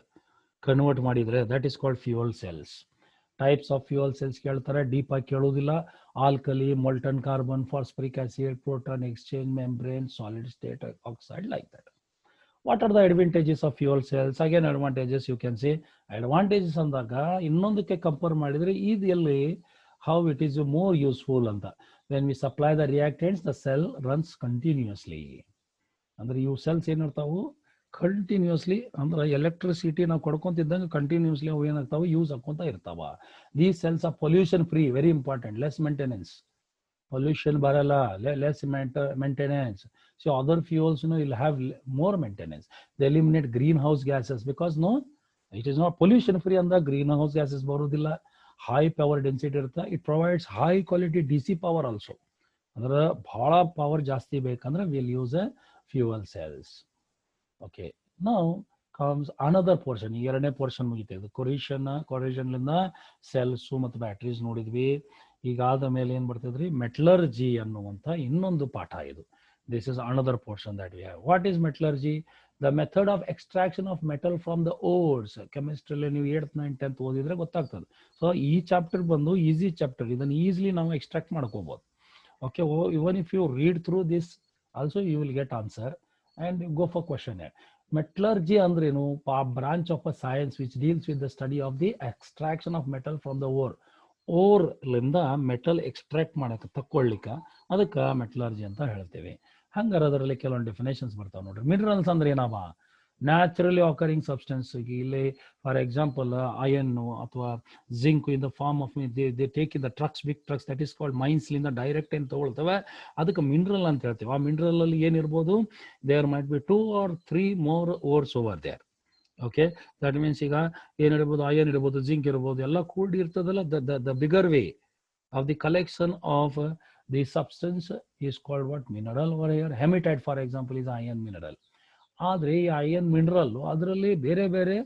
convert ಮಾಡಿದ್ರೆ that is called fuel cells types of fuel cells ಕೇಳ್ತಾರೆ deep ಆಗಿ ಕೇಳೋದಿಲ್ಲ alkali molten carbon phosphoric acid proton exchange membrane solid state oxide like that What are the advantages of fuel cells? Again, advantages you can say. Advantages ಅಂದಾಗ ಇನ್ನೊಂದಕ್ಕೆ compare ಮಾಡಿದ್ರೆ ಇದೆಲ್ಲಿ how it is more useful ಅಂತ. When we supply the reactants, the cell runs continuously. ಅಂದ್ರೆ ಇವು cells ಏನಿರ್ತಾವು continuously ಅಂದ್ರೆ electricity ನಾವು ಕೊಡ್ಕೊಂತಿದ್ದಂಗೆ continuously ಅವು ಏನಾಗ್ತಾವೆ use ಹಾಕೊಂತ ಇರ್ತಾವ. These cells R pollution free, very important, less maintenance, pollution barala, less maintenance. So other fuels, will have more maintenance. They eliminate greenhouse gases because it is not pollution free and the greenhouse gases barudilla. High power density irta. It provides high quality DC power also. Andra bhala power jasti bekandre we'll use a fuel cells. Okay. Now comes another portion. ಎರಡನೇ portion ಮುಗಿತದೆ. corrosion ಲಿಂದ cells ಮತ್ತು batteries ನೋಡಿದ್ವಿ. ಈಗಾದ ಮೇಲೆ ಏನ್ ಬರ್ತದ್ರಿ, metallurgy ಅನ್ನುವಂತ ಇನ್ನೊಂದು ಪಾಠ ಇದು. This is another portion that we have. What is metallurgy? The method of extraction of metal from the ores. ಕೆಮಿಸ್ಟ್ರಿಯಲ್ಲಿ ನೀವು 8th 9th 10th ಓದಿದ್ರೆ ಗೊತ್ತಾಗ್ತದೆ. ಸೊ ಈ ಚಾಪ್ಟರ್ ಬಂದು ಈಸಿ ಚಾಪ್ಟರ್, ಇದನ್ನು ಈಸಿಲಿ ನಾವು ಎಕ್ಸ್ಟ್ರಾಕ್ಟ್ ಮಾಡ್ಕೋಬಹುದು. Okay, even if you read through this also you will get answer and go for question. Metallurgy ಅಂದ್ರೇನು? Branch of a science which deals with the study of the extraction of metal from the ore. ಓರ್ಲಿಂದ metal extract ಮಾಡಕ್ಕೆ ತಕ್ಕೊಳ್ಳಿಕ್ಕೆ ಅದಕ್ಕೆ metallurgy ಅಂತ ಹೇಳ್ತೇವೆ. ಹಂಗಾರೆ ಅದರಲ್ಲಿ ಕೆಲವೊಂದು ಡೆಫಿನೇಷನ್ಸ್ ಬರ್ತಾವೆ ನೋಡ್ರಿ. ಮಿನರಲ್ಸ್ ಅಂದ್ರೆ ಏನವ? Naturally occurring substance. ಇಲ್ಲಿ ಫಾರ್ ಎಕ್ಸಾಂಪಲ್ ಅಯನ್ ಅಥವಾ zinc in the form of they take in the trucks, big trucks, that is called ಮೈನ್ಸ್ಲಿಂದ ಡೈರೆಕ್ಟ್ ಏನು ತಗೊಳ್ತವೆ, ಅದಕ್ಕೆ ಮಿನರಲ್ ಅಂತ ಹೇಳ್ತೇವೆ. ಆ ಮಿನರಲ್ ಅಲ್ಲಿ ಏನಿರ್ಬೋದು? There might be 2 or 3 more ores over there. Okay, that means ಈಗ ಏನಿರ್ಬೋದು, ಅಯನ್ ಇರ್ಬೋದು, ಜಿಂಕ್ ಇರ್ಬೋದು, ಎಲ್ಲ ಕೂಡಿ ಇರ್ತದಲ್ಲ. The bigger way of the collection of the substance is called what? Mineral. Over here hematite for example is iron mineral. ಆದ್ರೆ ಈ iron mineral ಅದರಲ್ಲಿ ಬೇರೆ ಬೇರೆ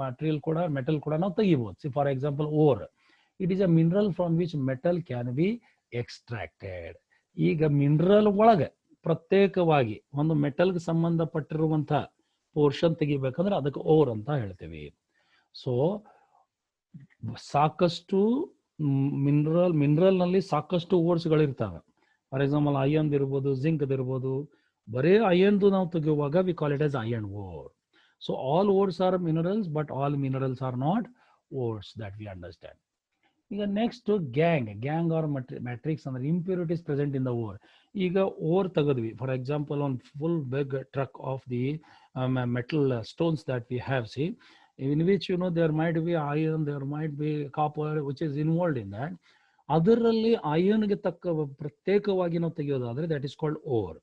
ಮೆಟೀರಿಯಲ್ ಕೂಡ, ಮೆಟಲ್ ಕೂಡ ನಾವು ತೆಗಿಬಹುದು. See for example ore, it is a mineral from which metal can be extracted. ಈಗ ಮಿನರಲ್ ಒಳಗೆ ಪ್ರತ್ಯೇಕವಾಗಿ ಒಂದು ಮೆಟಲ್ಗೆ ಸಂಬಂಧಪಟ್ಟಿರುವಂತ ಪೋರ್ಷನ್ ತೆಗಿಬೇಕಂದ್ರೆ ಅದಕ್ಕೆ ಓರ್ ಅಂತ ಹೇಳ್ತೀವಿ. ಸೊ ಸಾಕಷ್ಟು ಮಿನರಲ್ ನಲ್ಲಿ ಸಾಕಷ್ಟು ಓರ್ಸ್ಗಳಿರ್ತಾವೆ. ಫಾರ್ ಎಕ್ಸಾಂಪಲ್ ಅಯನ್ ಇರ್ಬೋದು, ಜಿಂಕ್ ಇರ್ಬೋದು. ಬರೇ ಅಯನ್ದು ನಾವು ತೆಗೆಯುವಾಗ we call it as iron ore. So all ores are minerals, but all minerals are not ores, that we understand. ಈಗ ನೆಕ್ಸ್ಟ್ ಗ್ಯಾಂಗ್ ಆರ್ ಮ್ಯಾಟ್ರಿಕ್ಸ್ ಅಂದ್ರೆ impurities present in the ore. ಈಗ ore ತೆಗೆದ್ವಿ, for example ಒಂದು full big truck of the metal stones that we have, see, in which there might be iron, there might be copper which is involved in that. ಅದರಲ್ಲಿ ಅಯನ್ಗೆ ತಕ್ಕ ಪ್ರತ್ಯೇಕವಾಗಿ ನಾವು ತೆಗೆಯೋದಾದ್ರೆ that is called ore.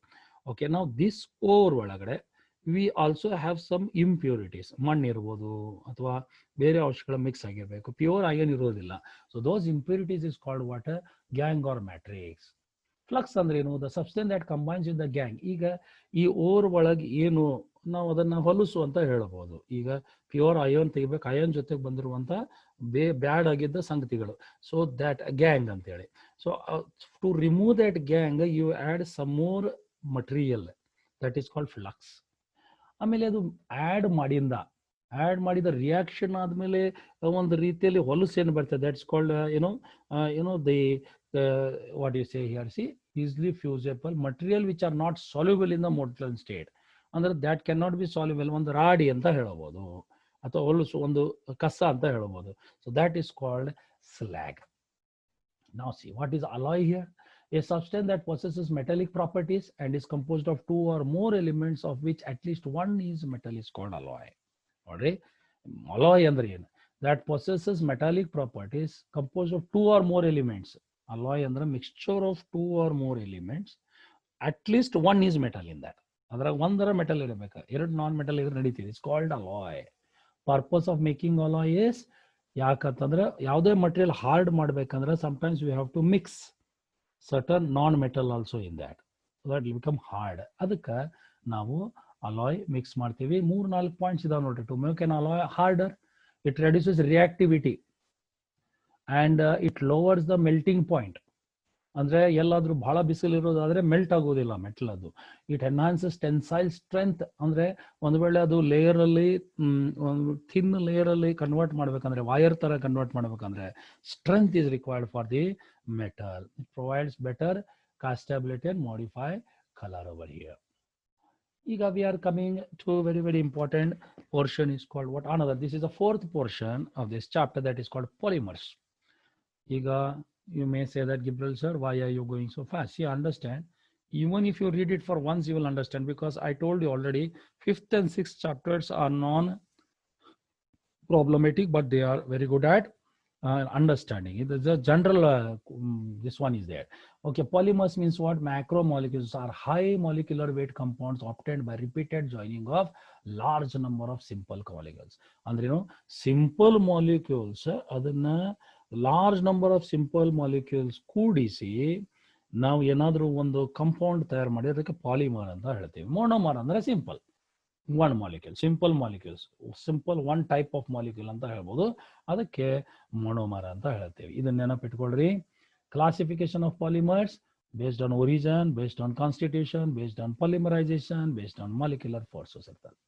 Okay, ನಾವು this ore ಒಳಗಡೆ we also have some impurities. ಮಣ್ಣು ಇರ್ಬೋದು ಅಥವಾ ಬೇರೆ ಅಂಶಗಳು ಮಿಕ್ಸ್ ಆಗಿರ್ಬೇಕು, ಪ್ಯೂರ್ ಅಯನ್ ಇರೋದಿಲ್ಲ. So those impurities is called what? Gangue or matrix. Flux ಅಂದ್ರೆ ಏನು? The substance that combines with the gangue. ಈಗ ಈ ಓರ್ ಒಳಗೆ ಏನು ನಾವು ಅದನ್ನ ಹೊಲಸು ಅಂತ ಹೇಳಬಹುದು. ಈಗ ಪ್ಯೂರ್ ಅಯನ್ ತೆಗಿಬೇಕು, ಅಯನ್ ಜೊತೆಗೆ ಬಂದಿರುವಂತ ಬ್ಯಾಡ್ ಆಗಿದ್ದ ಸಂಗತಿಗಳು. ಸೊ ದಟ್ ಗ್ಯಾಂಗ್ ಅಂತ ಹೇಳಿ. So to remove that gangue you add some more material, that is called flux. ಆಮೇಲೆ ಅದು ಆಡ್ ಮಾಡಿದ ರಿಯಾಕ್ಷನ್ ಆದ್ಮೇಲೆ ಒಂದು ರೀತಿಯಲ್ಲಿ ಹೊಲಸು ಏನು ಬರ್ತದೆ, that's called the what you say here, see, easily fusible material which are not soluble in the molecular state. ಅಂದ್ರೆ that can not be soluble. ಒಂದು ರಾಡಿ ಅಂತ ಹೇಳಬಹುದು ಅಥವಾ ಹೊಲಸು, ಒಂದು ಕಸ ಅಂತ ಹೇಳಬಹುದು. So that is called slag. Now see, what is alloy here? A substance that possesses metallic properties and is composed of 2 or more elements of which at least one is metal is called alloy. Alright, alloy andre ಏನು? That possesses metallic properties composed of 2 or more elements. Alloy andre mixture of 2 or more elements. At least one is metal in that. ಅದ್ರಾಗ ಒಂದರ metal ಇರಬೇಕು, 2 non metal ಇದ್ರೆ ನಡೀತಿದೆ. It's called alloy. Purpose of making alloy is, ಯಾಕಂತಂದ್ರೆ ಯಾವುದೇ material hard ಮಾಡ್ಬೇಕಂದ್ರೆ sometimes we have to mix certain non-metal also in that, so that it will become hard. ಅದಕ್ಕೆ ನಾವು ಅಲಾಯ್ ಮಿಕ್ಸ್ ಮಾಡ್ತೀವಿ. 3-4 points ಇದಾವೆ ನೋಡ್ರಿ. To make an alloy harder, it reduces reactivity and it lowers the melting point. ಅಂದ್ರೆ ಎಲ್ಲಾದ್ರೂ ಬಹಳ ಬಿಸಿಲು ಇರೋದಾದ್ರೆ ಮೆಲ್ಟ್ ಆಗೋದಿಲ್ಲ ಮೆಟಲ್. ಅದು ಇಟ್ ಎನ್ಹಾನ್ಸಸ್ ಟೆನ್ಸೈಲ್ ಸ್ಟ್ರೆಂತ್. ಅಂದ್ರೆ ಒಂದ್ ವೇಳೆ ಅದು ಲೇಯರ್ ಅಲ್ಲಿ ಒಂದು ಥಿನ್ ಲೇಯರ್ ಅಲ್ಲಿ ಕನ್ವರ್ಟ್ ಮಾಡ್ಬೇಕಂದ್ರೆ, ವೈರ್ ತರ ಕನ್ವರ್ಟ್ ಮಾಡ್ಬೇಕಂದ್ರೆ strength is required for the metal. It provides better castability and modify colour over here. Ega we are coming to a very important portion is called what another. This is the fourth portion of this chapter that is called polymers. Ega you may say that Gibril sir, why are you going so fast? See, understand. Even if you read it for once, you will understand because I told you already, fifth and sixth chapters are non-problematic, but they are very good at understanding. It is a general, this one is there. Okay, polymers means what? Macromolecules are high molecular weight compounds obtained by repeated joining of large number of simple molecules. ಅಂದ್ರೆ ಏನು simple molecules ಅದನ್ನ large number of simple molecules ಕೂಡಿಸಿ ನಾವು ಏನಾದರೂ ಒಂದು compound ತಯಾರು ಮಾಡಿ ಅದಕ್ಕೆ ಪಾಲಿಮರ್ ಅಂತ ಹೇಳ್ತೀವಿ. ಮೋನೋಮರ್ ಅಂದ್ರೆ simple one molecule, simple molecules, simple one type of molecule ಅಂತ ಹೇಳ್ಬೋದು. ಅದಕ್ಕೆ ಮೊನೋಮರ್ ಅಂತ ಹೇಳ್ತೇವೆ. ಇದನ್ನ ನೆನಪಿಟ್ಕೊಳ್ರಿ. Classification of polymers based on origin, based on constitution, based on polymerisation, based on molecular forces ಇರ್ತದೆ.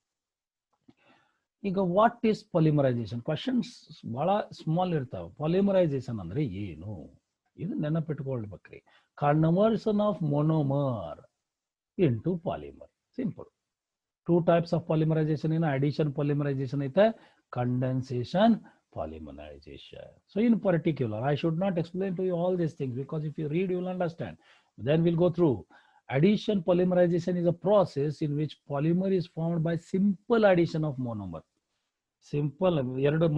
ಈಗ ವಾಟ್ ಈಸ್ ಪಾಲಿಮರೈಸೇಷನ್? ಕ್ವಶನ್ಸ್ ಬಹಳ ಸ್ಮಾಲ್ ಇರ್ತಾವೆ. ಪಾಲಿಮರೈಸೇಷನ್ ಅಂದ್ರೆ ಏನು? ಇದು ನೆನಪಿಟ್ಕೊಳ್ಬೇಕ್ರಿ. Conversion of monomer into polymer. Simple. Two types of polymerization in addition polymerization is condensation polymerization. So in particular, I should not explain to you all these things because if you read, you will understand. Then we'll go through. Addition polymerization is a process in which polymer is formed by simple addition of monomer. Simple ಎರಡು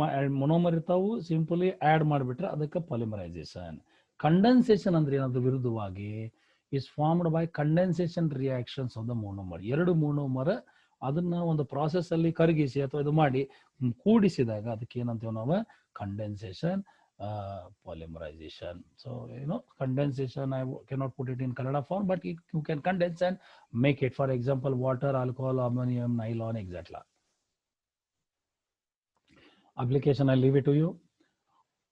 ಮೊನೋಮರ್ ಇರ್ತಾವು, simply add ಮಾಡಿಬಿಟ್ರೆ ಅದಕ್ಕೆ polymerisation. Condensation ಅಂದ್ರೆ ಏನಾದ್ರು ವಿರುದ್ಧವಾಗಿ is formed by condensation reactions of the monomer. ಎರಡು ಮೊನೋಮರ್ ಅದನ್ನ ಒಂದು ಪ್ರಾಸೆಸ್ ಅಲ್ಲಿ ಕರಗಿಸಿ ಅಥವಾ ಇದು ಮಾಡಿ ಕೂಡಿಸಿದಾಗ ಅದಕ್ಕೆ ಏನಂತೀವಿ ನಾವು? Condensation polymerization. So condensation, I cannot put it in Kannada form, but you can condense and make it. For example, water, alcohol, ammonium, nylon, etc. Application, I leave it to you.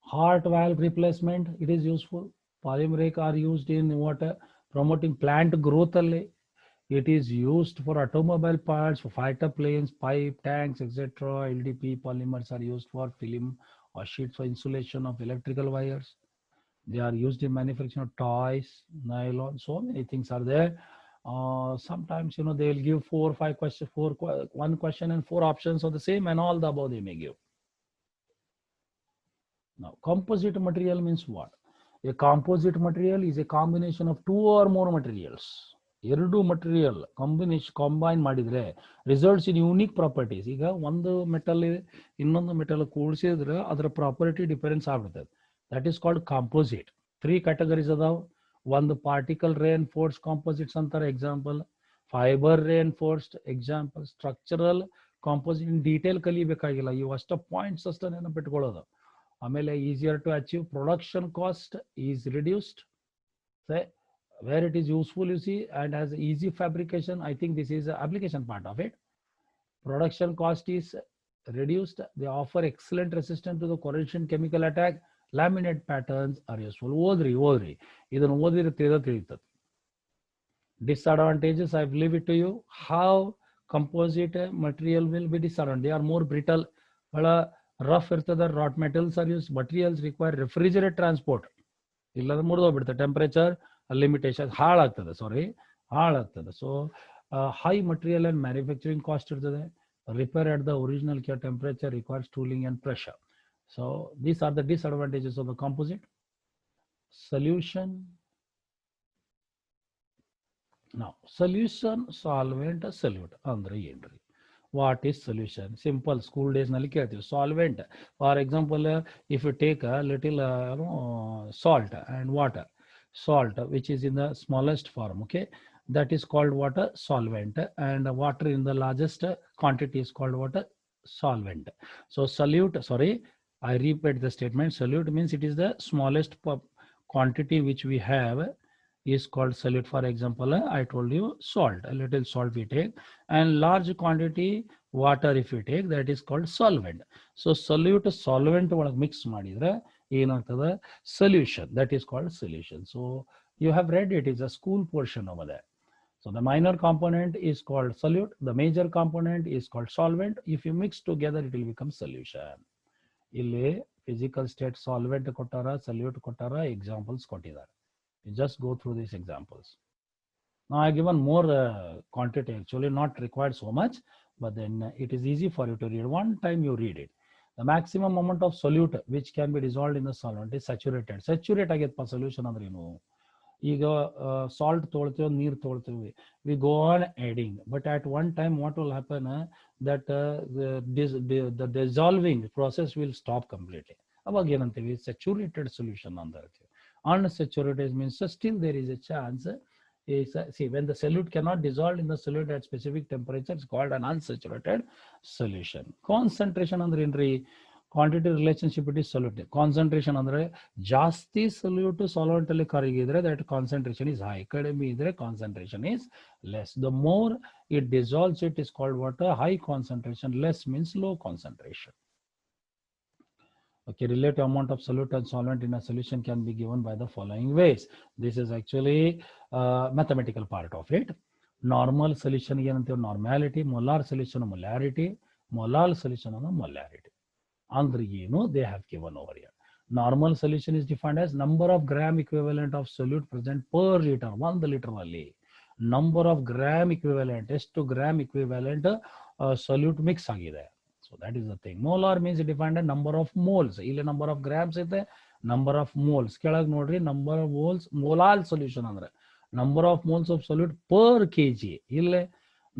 Heart valve replacement, it is useful. Polymeric are used in water promoting plant growth. It is used for automobile parts, for fighter planes, pipe, tanks, etc. LDP polymers are used for film or sheets for insulation of electrical wires. They are used in manufacturing of toys, nylon, so many things are there. Sometimes they will give 4 or 5 questions, one question and 4 options of the same, and all the above they may give. Now, composite material means what? A composite material is a combination of 2 or more materials. ಎರಡು material combine ಮಾಡಿದ್ರೆ results in unique properties. ಈಗ ಒಂದು metal ಇನ್ನೊಂದು metal ಕೂಡಿಸಿದ್ರೆ ಅದರ property difference ಆಗ್ಬಿಡ್ತದೆ. That is called composite. 3 categories ಅದಾವ. ಒಂದು ಪಾರ್ಟಿಕಲ್ ರೇನ್ಫೋರ್ಸ್ಡ್ ಕಾಂಪೋಸಿಟ್ಸ್ ಅಂತಾರೆ, example. Fibre reinforced, example. Structural composite in detail ಕಲಿಬೇಕಾಗಿಲ್ಲ, ಇವು ಅಷ್ಟ ಪಾಯಿಂಟ್ಸ್ ಅಷ್ಟ ನೆನಪಿಟ್ಕೊಳ್ಳೋದು. ಆಮೇಲೆ easier to achieve. Production cost is reduced. Where it is useful, you see, and has easy fabrication. I think this is the application part of it. Production cost is reduced. They offer excellent resistance to the corrosion, chemical attack. Laminate patterns are useful. ಓದ್ರಿ ಇದನ್ನು ಓದಿದ್ರೆ ತಿಳಿಯುತ್ತದೆ. Disadvantages, I leave it to you. How composite material will be disadvantage? They are more brittle, ಬಹಳ rough ಇರ್ತದೆ. Wrought metals are used. Materials require refrigerated transport. ಇಲ್ಲದ ಮುರಿದೋಗ್ಬಿಡ್ತದೆ. Temperature limitation ಹಾಳಾಗ್ತದೆ. So high material and manufacturing cost ಇರ್ತದೆ. Repair at the original temperature requires tooling and pressure. So these are the disadvantages of the composite. Solution. ನಾವು solution, solvent, solute ಅಂದ್ರೆ ಏನ್ರಿ? What is solution? Simple, school days ನಲ್ಲಿ ಕೇಳ್ತೀವಿ. Solvent, for example, if you take a little salt and water, salt which is in the smallest form, okay, that is called water solvent, and water in the largest quantity is called water solvent. So solute, sorry, I repeat the statement. Solute means it is the smallest quantity which we have is called solute. For example, I told you salt, a little salt we take, and large quantity water if you take, that is called solvent. So solute solvent ಒಳಗೆ mix ಮಾಡಿದ್ರೆ ಏನಾಗ್ತದೆ? Solution. That is called solution. So you have read it is a school portion over there. So the minor component is called solute, the major component is called solvent. If you mix together, it will become solution. ಇಲ್ಲಿ physical state solvent ಕೊಟ್ಟಾರ, salute ಕೊಟ್ಟಾರ, examples ಕೊಟ್ಟಿದ್ದಾರೆ. Just go through these examples. Now I given more quantity, actually not required so much, but then it is easy for you to read. One time you read it. The maximum amount of solute which can be dissolved in the solvent is saturated. Saturate agate solution ಅಂದ್ರೆ ಏನು? ಈಗ salt ತೊಗೊಳ್ತೀವಿ, ನೀರು ತೊಗೊಳ್ತೀವಿ, we go on adding, but at one time what will happen that the dissolving process will stop completely. ಅವಾಗ ಏನಂತೀವಿ? Saturated solution ಅಂತ ಹೇಳ್ತೀವಿ. Unsaturated means still there is a chance. See, when the solute cannot dissolve in the solute at specific temperature, it's called an unsaturated solution. Concentration ಅಂದ್ರೆ ಏನ್ರಿ? Quantity relationship it is solute. Concentration ಅಂದ್ರೆ ಜಾಸ್ತಿ solute solvent ಅಲ್ಲಿ ಕರಗಿದ್ರೆ that concentration is high, ಕಡಿಮೆ ಇದ್ರೆ concentration is less. The more it dissolves it is called water. High concentration, less means low concentration. Okay, relative amount of solute and solvent in a solution can be given by the following ways. This is actually mathematical part of it. Normal solution ಏನಂತೀವಿ? Normality. Molar solution molarity. Molal solution molarity. ಅಂದ್ರೆ ಏನು? They have given over here. Normal solution is defined as number of gram equivalent of solute present per liter. 1 liter ಅಲ್ಲಿ number of gram equivalent, ಎಷ್ಟು gram equivalent solute mix ಆಗಿದೆ. So that is the thing. Molar means defined as number of moles. ಇಲ್ಲಿ number of grams ಇದೆ, number of moles. ಕೆಳಗೆ ನೋಡ್ರಿ, number of moles. Molal solution ಅಂದ್ರೆ number of moles of solute per kg. ಇಲ್ಲಿ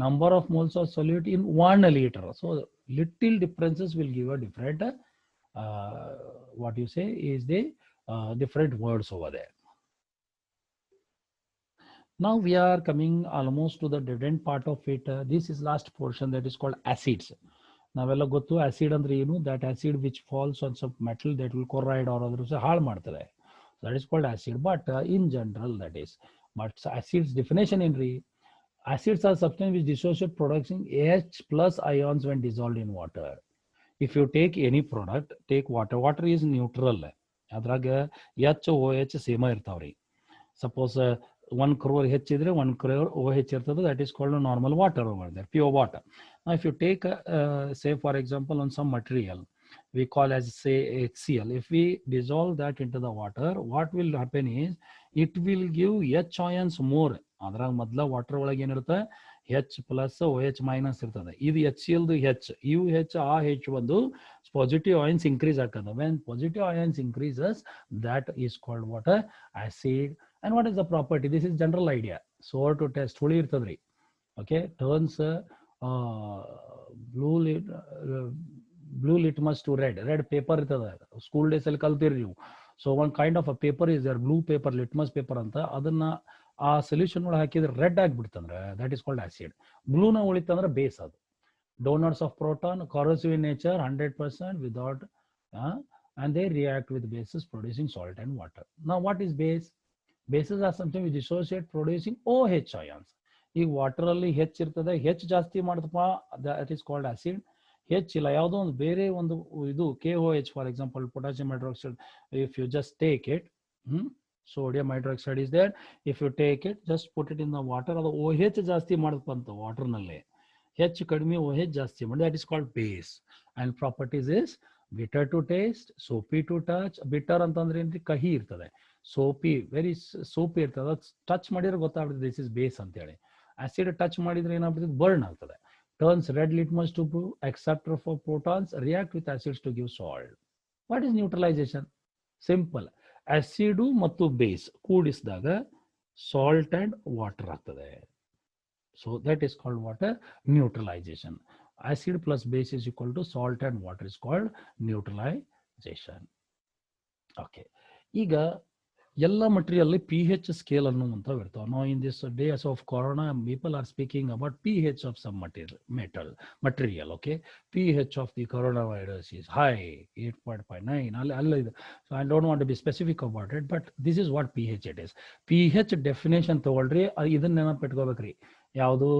number of moles of solute in 1 liter. So little differences will give a different what you say is the different words over there. Now we are coming almost to the dead end part of it. This is last portion, that is called acids. ನಾವೆಲ್ಲ ಗೊತ್ತು acid ಅಂದ್ರೆ ಏನು? That acid which falls on some metal that will corrode or ಅದ್ರ ಹಾಳು ಮಾಡ್ತದೆ. That is called acid. But in general that is, but acids definition ಏನ್ರಿ? Acids are substances which dissociate producing H plus ions when dissolved in water. If you take any product, take water. Water is neutral. ಅದ್ರಾಗ H OH same ಇರ್ತಾವ್ರಿ. Suppose 1 crore H ಇದ್ರೆ 1 crore OH ಇರ್ತದೆ. That is called a normal water over there, pure water. Now if you take say for example on some material we call as say HCl, if we dissolve that into the water, what will happen is it will give H ions more. ಅದ್ರಾಗ ಮೊದಲ water ಒಳಗೆ ಏನಿರುತ್ತೆ? H plus OH minus ಇರ್ತದೆ. ಇದು HCl H, ಇವು H, ಆ H ಒಂದು positive ions increase ಆಗ್ತದೆ. When positive ions increases, that is called water acid. And what is the property? This is general idea. So to test ಹುಳಿ ಇರ್ತದ್ರಿ. Okay, turns blue litmus to red. Red paper ಇರ್ತದೆ. School days ಅಲ್ಲಿ ಕಲ್ತಿರಿ ನೀವು. So one kind of a paper is there, blue paper, litmus paper ಅಂತ. ಅದನ್ನ ಆ solution ಒಳಗೆ ಹಾಕಿದ್ರೆ ರೆಡ್ ಆಗಿಬಿಡ್ತಂದ್ರೆ ದಟ್ ಈಸ್ ಕಾಲ್ಡ್ ಆಸಿಡ್. ಬ್ಲೂನ ಉಳಿತಂದ್ರೆ ಬೇಸ್. ಅದು donors of proton, corrosive in nature, 100% without and they react with bases producing salt and water. Now what is base? Bases are something which dissociate producing OH ions. ಈಗ water ಅಲ್ಲಿ H ಇರ್ತದೆ, H ಜಾಸ್ತಿ ಮಾಡ್ತಪ್ಪ, that is called acid. H ಇಲ್ಲ, ಯಾವುದೋ ಒಂದು ಬೇರೆ ಒಂದು ಇದು KOH, for example potassium hydroxide. If you just take it, sodium hydroxide is there. If you take it, just put it in the water, ಅದು OH ಜಾಸ್ತಿ ಮಾಡಪ್ಪ ಅಂತ ವಾಟರ್ನಲ್ಲಿ. H ಕಡಿಮೆ, OH ಜಾಸ್ತಿ ಮಾಡಿ, that is called base. And properties is bitter to taste, soapy to touch. Bitter ಅಂತಂದ್ರೆ ಏನ್ರಿ? ಕಹಿ ಇರ್ತದೆ. ಸೋಪಿ, ವೆರಿ ಸೋಪಿ ಇರ್ತದೆ. ಟಚ್ ಮಾಡಿದ್ರೆ ಗೊತ್ತಾಗ್ತದೆ ದಿಸ್ ಇಸ್ ಬೇಸ್ ಅಂತೇಳಿ. ಆಸಿಡ್ ಟಚ್ ಮಾಡಿದ್ರೆ ಏನಾಗ್ತದೆ? ಬರ್ನ್ ಆಗ್ತದೆ. Turns red litmus to blue. acceptor for protons react with acids to give salt. What is neutralization? Simple. Acid ಮತ್ತು ಬೇಸ್ ಕೂಡಿಸಿದಾಗ ಸಾಲ್ಟ್ ಅಂಡ್ ವಾಟರ್ ಆಗ್ತದೆ. So that is called water neutralization. Acid plus base is equal to salt and water is called neutralization. Okay, ಈಗ ಎಲ್ಲ material pH scale ಅನ್ನುವಂಥವು ಇರ್ತಾವೆ. ನಾವು in this days of corona people are speaking about pH of some material. Okay, pH of the coronavirus is high, 8.59. ಅಲ್ಲ ಇದು. So I don't want to be specific about it, but this is what pH it is. pH definition ತಗೊಳ್ರಿ, ಇದನ್ನ ನೆನಪಿಟ್ಕೋಬೇಕ್ರಿ. ಯಾವುದು?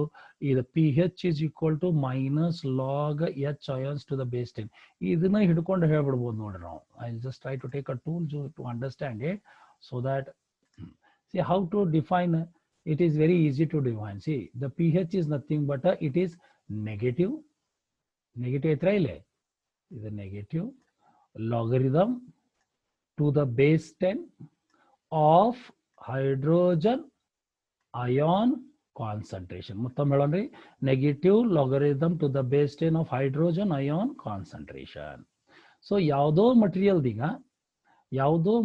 ಇದು pH is equal to minus log H ions to the base 10. ಇದನ್ನ ಹಿಡ್ಕೊಂಡು ಹೇಳ್ಬಿಡ್ಬೋದು ನೋಡ್ರಿ ನಾವು. I just try to take a tool to understand it. So that, see how to define, it is very easy to define. See, the pH is nothing but it is negative ಐತ್ರ ಇಲ್ಲೇ, ಇದು negative logarithm to the base 10 of hydrogen ion concentration. ಮತ್ತೊಮ್ಮೆ ಹೇಳೋಣ್ರಿ, negative logarithm to the base 10 of hydrogen ion concentration. So ಯಾವುದೋ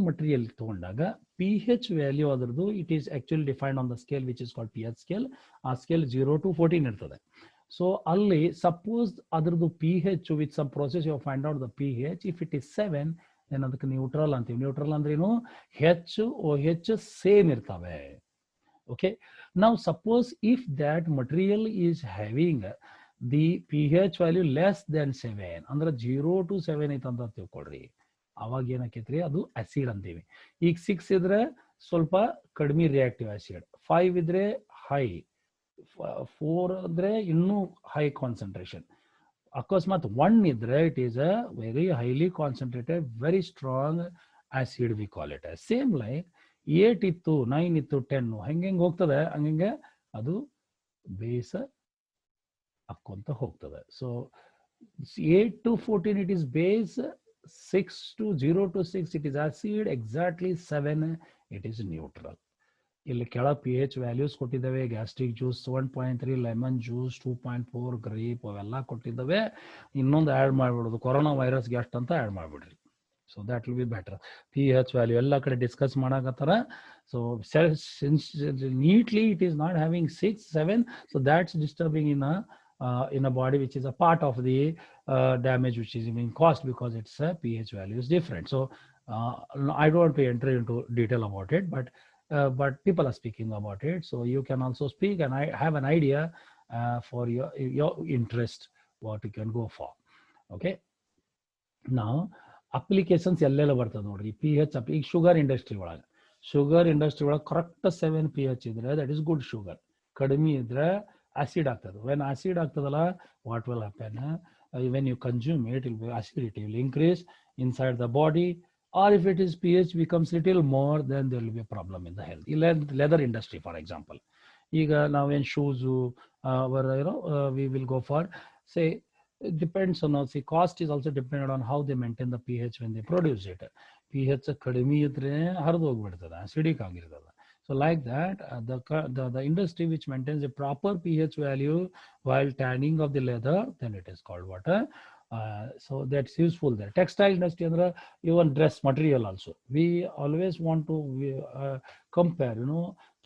material ತಗೊಂಡಾಗ P H value ಅದರದ್ದು it is actually defined on the scale which is called P H scale. ಆ scale 0 to 14 ಇರ್ತದೆ. So ಅಲ್ಲಿ suppose ಅದರದ್ದು P H with some process you find out the P H, if it is 7 then ಅದಕ್ಕೆ neutral ಅಂತೀವಿ. Neutral ಅಂದ್ರೇನು, H O ಹೆಚ್ same ಇರ್ತವೆ. Okay, now suppose if that material is having the pH value less than 7 ಅಂದ್ರೆ 0 to 7 ಐತೆ ಅಂತ ತಿಳ್ಕೊಳ್ರಿ, ಅವಾಗ ಏನಕ್ಕೈತ್ರಿ ಅದು acid ಅಂತೀವಿ. ಈಗ 6 ಇದ್ರೆ ಸ್ವಲ್ಪ ಕಡಿಮೆ ರಿಯಾಕ್ಟಿವ್ ಆಸಿಡ್, 5 ಇದ್ರೆ ಹೈ, 4 ಅಂದ್ರೆ ಇನ್ನೂ ಹೈ ಕಾನ್ಸಂಟ್ರೇಷನ್, ಅಕಸ್ಮಾತ್ 1 ಇದ್ರೆ it is a very highly concentrated very strong acid, V call it. Same like 8 ಇತ್ತು, 9 ಇತ್ತು, 10 ಹೆಂಗೆ ಹೋಗ್ತದೆ ಹಂಗೆ ಅದು ಬೇಸ ಹಾಕೊಂತ ಹೋಗ್ತದೆ. So 8 to 14 it is base, 6 to 0 to 6 it is acid, exactly 7 it is neutral. ಇಲ್ಲಿ ಕೆಳ ಪಿ ಎಚ್ ವ್ಯಾಲ್ಯೂಸ್ ಕೊಟ್ಟಿದ್ದಾವೆ. Gastric juice 1.3, lemon juice 2.4, grape ಅವೆಲ್ಲ ಕೊಟ್ಟಿದ್ದಾವೆ. ಇನ್ನೊಂದು ಆ್ಯಡ್ ಮಾಡಿಬಿಡೋದು, ಕೊರೋನಾ ವೈರಸ್ಗೆ ಎಷ್ಟು ಅಂತ ಆ್ಯಡ್ ಮಾಡಿಬಿಡ್ರಿ. So that will be better. pH value ಎಲ್ಲ ಕಡೆ ಡಿಸ್ಕಸ್ ಮಾಡಕತ್ತಾರ. So since neatly it is not having 6, 7, so that's disturbing in a body which is a part of the damage which is being caused because its pH value is different. So I don't want to enter into detail about it, but people are speaking about it. So you can also speak and I have an idea for your interest what you can go for. Okay, now applications ಎಲ್ಲೆಲ್ಲ ಬರ್ತದೆ ನೋಡ್ರಿ P H. ಈಗ sugar industry ಒಳಗೆ correct 7 P H ಇದ್ರೆ that is good sugar. ಕಡಿಮೆ ಇದ್ರೆ acid ಆಗ್ತದೆ. When acid ಆಗ್ತದಲ್ಲ, what will happen, when you consume it will acidity will increase inside the body, or if it is pH becomes little more, then there will be a problem in the health. Leather industry for example, ಈಗ ನಾವೇನು shoes we will go for, say, it depends on, see, cost is also dependent on how they maintain the pH when they produce it. pH ಕಡಿಮೆ ಇದ್ರೆ ಹರಿದು ಹೋಗ್ಬಿಡ್ತದೆ, acidic ಆಗಿರ್ತದೆ. So like that, the industry which maintains a proper pH value while tanning of the leather, then it is called what? So that's useful there. Textile industry and even dress material also. We always want to compare,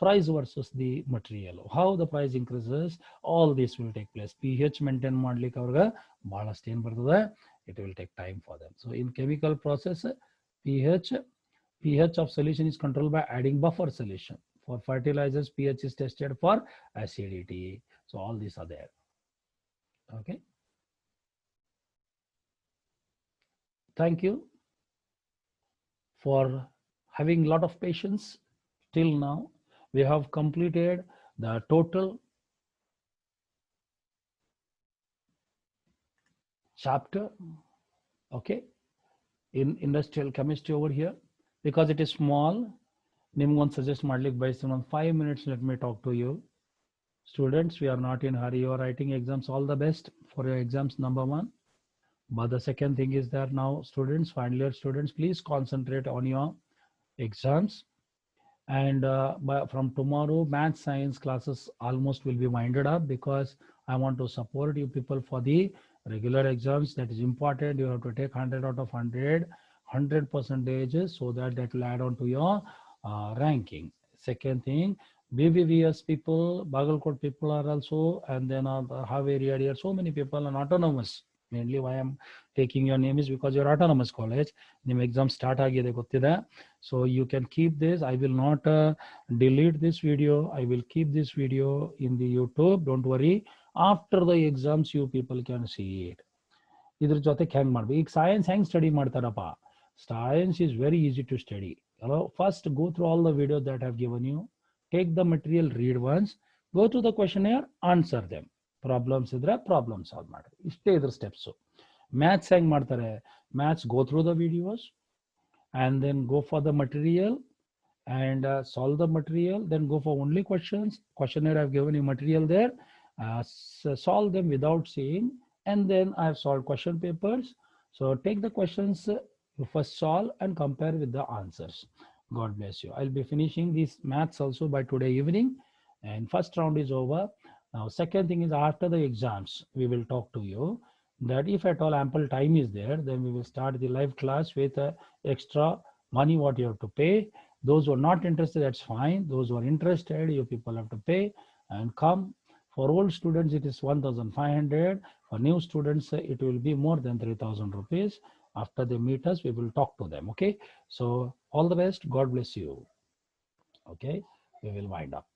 price versus the material. How the price increases, all this will take place. pH maintain ಮಾಡ್ಲಿಕ್ಕೆ ಅವ್ರಿಗೆ ಬಹಳಷ್ಟು ಏನು ಬರ್ತದೆ, it will take time for them. So in chemical process, pH of solution is controlled by adding buffer solution. For fertilizers, pH is tested for acidity. So all these are there. Okay. Thank you for having a lot of patience. Till now, we have completed the total chapter, okay, in industrial chemistry over here. Because it is small, nimgon suggest madlik baisin on 5 minutes, let me talk to you. Students, we are not in hurry. You are writing exams. All the best for your exams, number 1. But the second thing is that now students, final year students, please concentrate on your exams. And from tomorrow, math science classes almost will be winded up, because I want to support you people for the regular exams. That is important. You have to take 100 out of 100 percentages, so that will add on to your ranking. Second thing, BBVS people, Bagalkot people are also, and then Haveri area, so many people are autonomous. Mainly why I'm taking your name is because you're autonomous college. Nim exam start agide gottide. So you can keep this. I will not delete this video. I will keep this video in the YouTube. Don't worry. After the exams, you people can see it. ಇದ್ರ ಜೊತೆ ಹೆಂಗ್ ಮಾಡ್ಬೇಕು, ಈಗ science ಹೆಂಗ್ study ಮಾಡ್ತಾರಪ್ಪ. Science is very easy to study. First, go through all the videos that I have given you. Take the material, read once, go to the questionnaire, answer them. Problems idre problem solve ಮಾಡ್ರಿ. ಇಷ್ಟೇ ಇದ್ರ steps. Maths ಹೆಂಗ್ ಮಾಡ್ತಾರೆ, maths go through the videos and then go for the material and solve the material, then go for only questions. Questionnaire I have given you material there, solve them without seeing, and then I have solved question papers. So take the questions, you first solve and compare with the answers. God bless you. I'll be finishing these maths also by today evening. And first round is over. Now, second thing is after the exams, we will talk to you that if at all ample time is there, then we will start the live class with extra money what you have to pay. Those who are not interested, that's fine. Those who are interested, you people have to pay and come. For old students, it is 1,500. For new students, it will be more than 3,000 rupees. After they meet us, we will talk to them. Okay. So all the best. God bless you. Okay. We will wind up.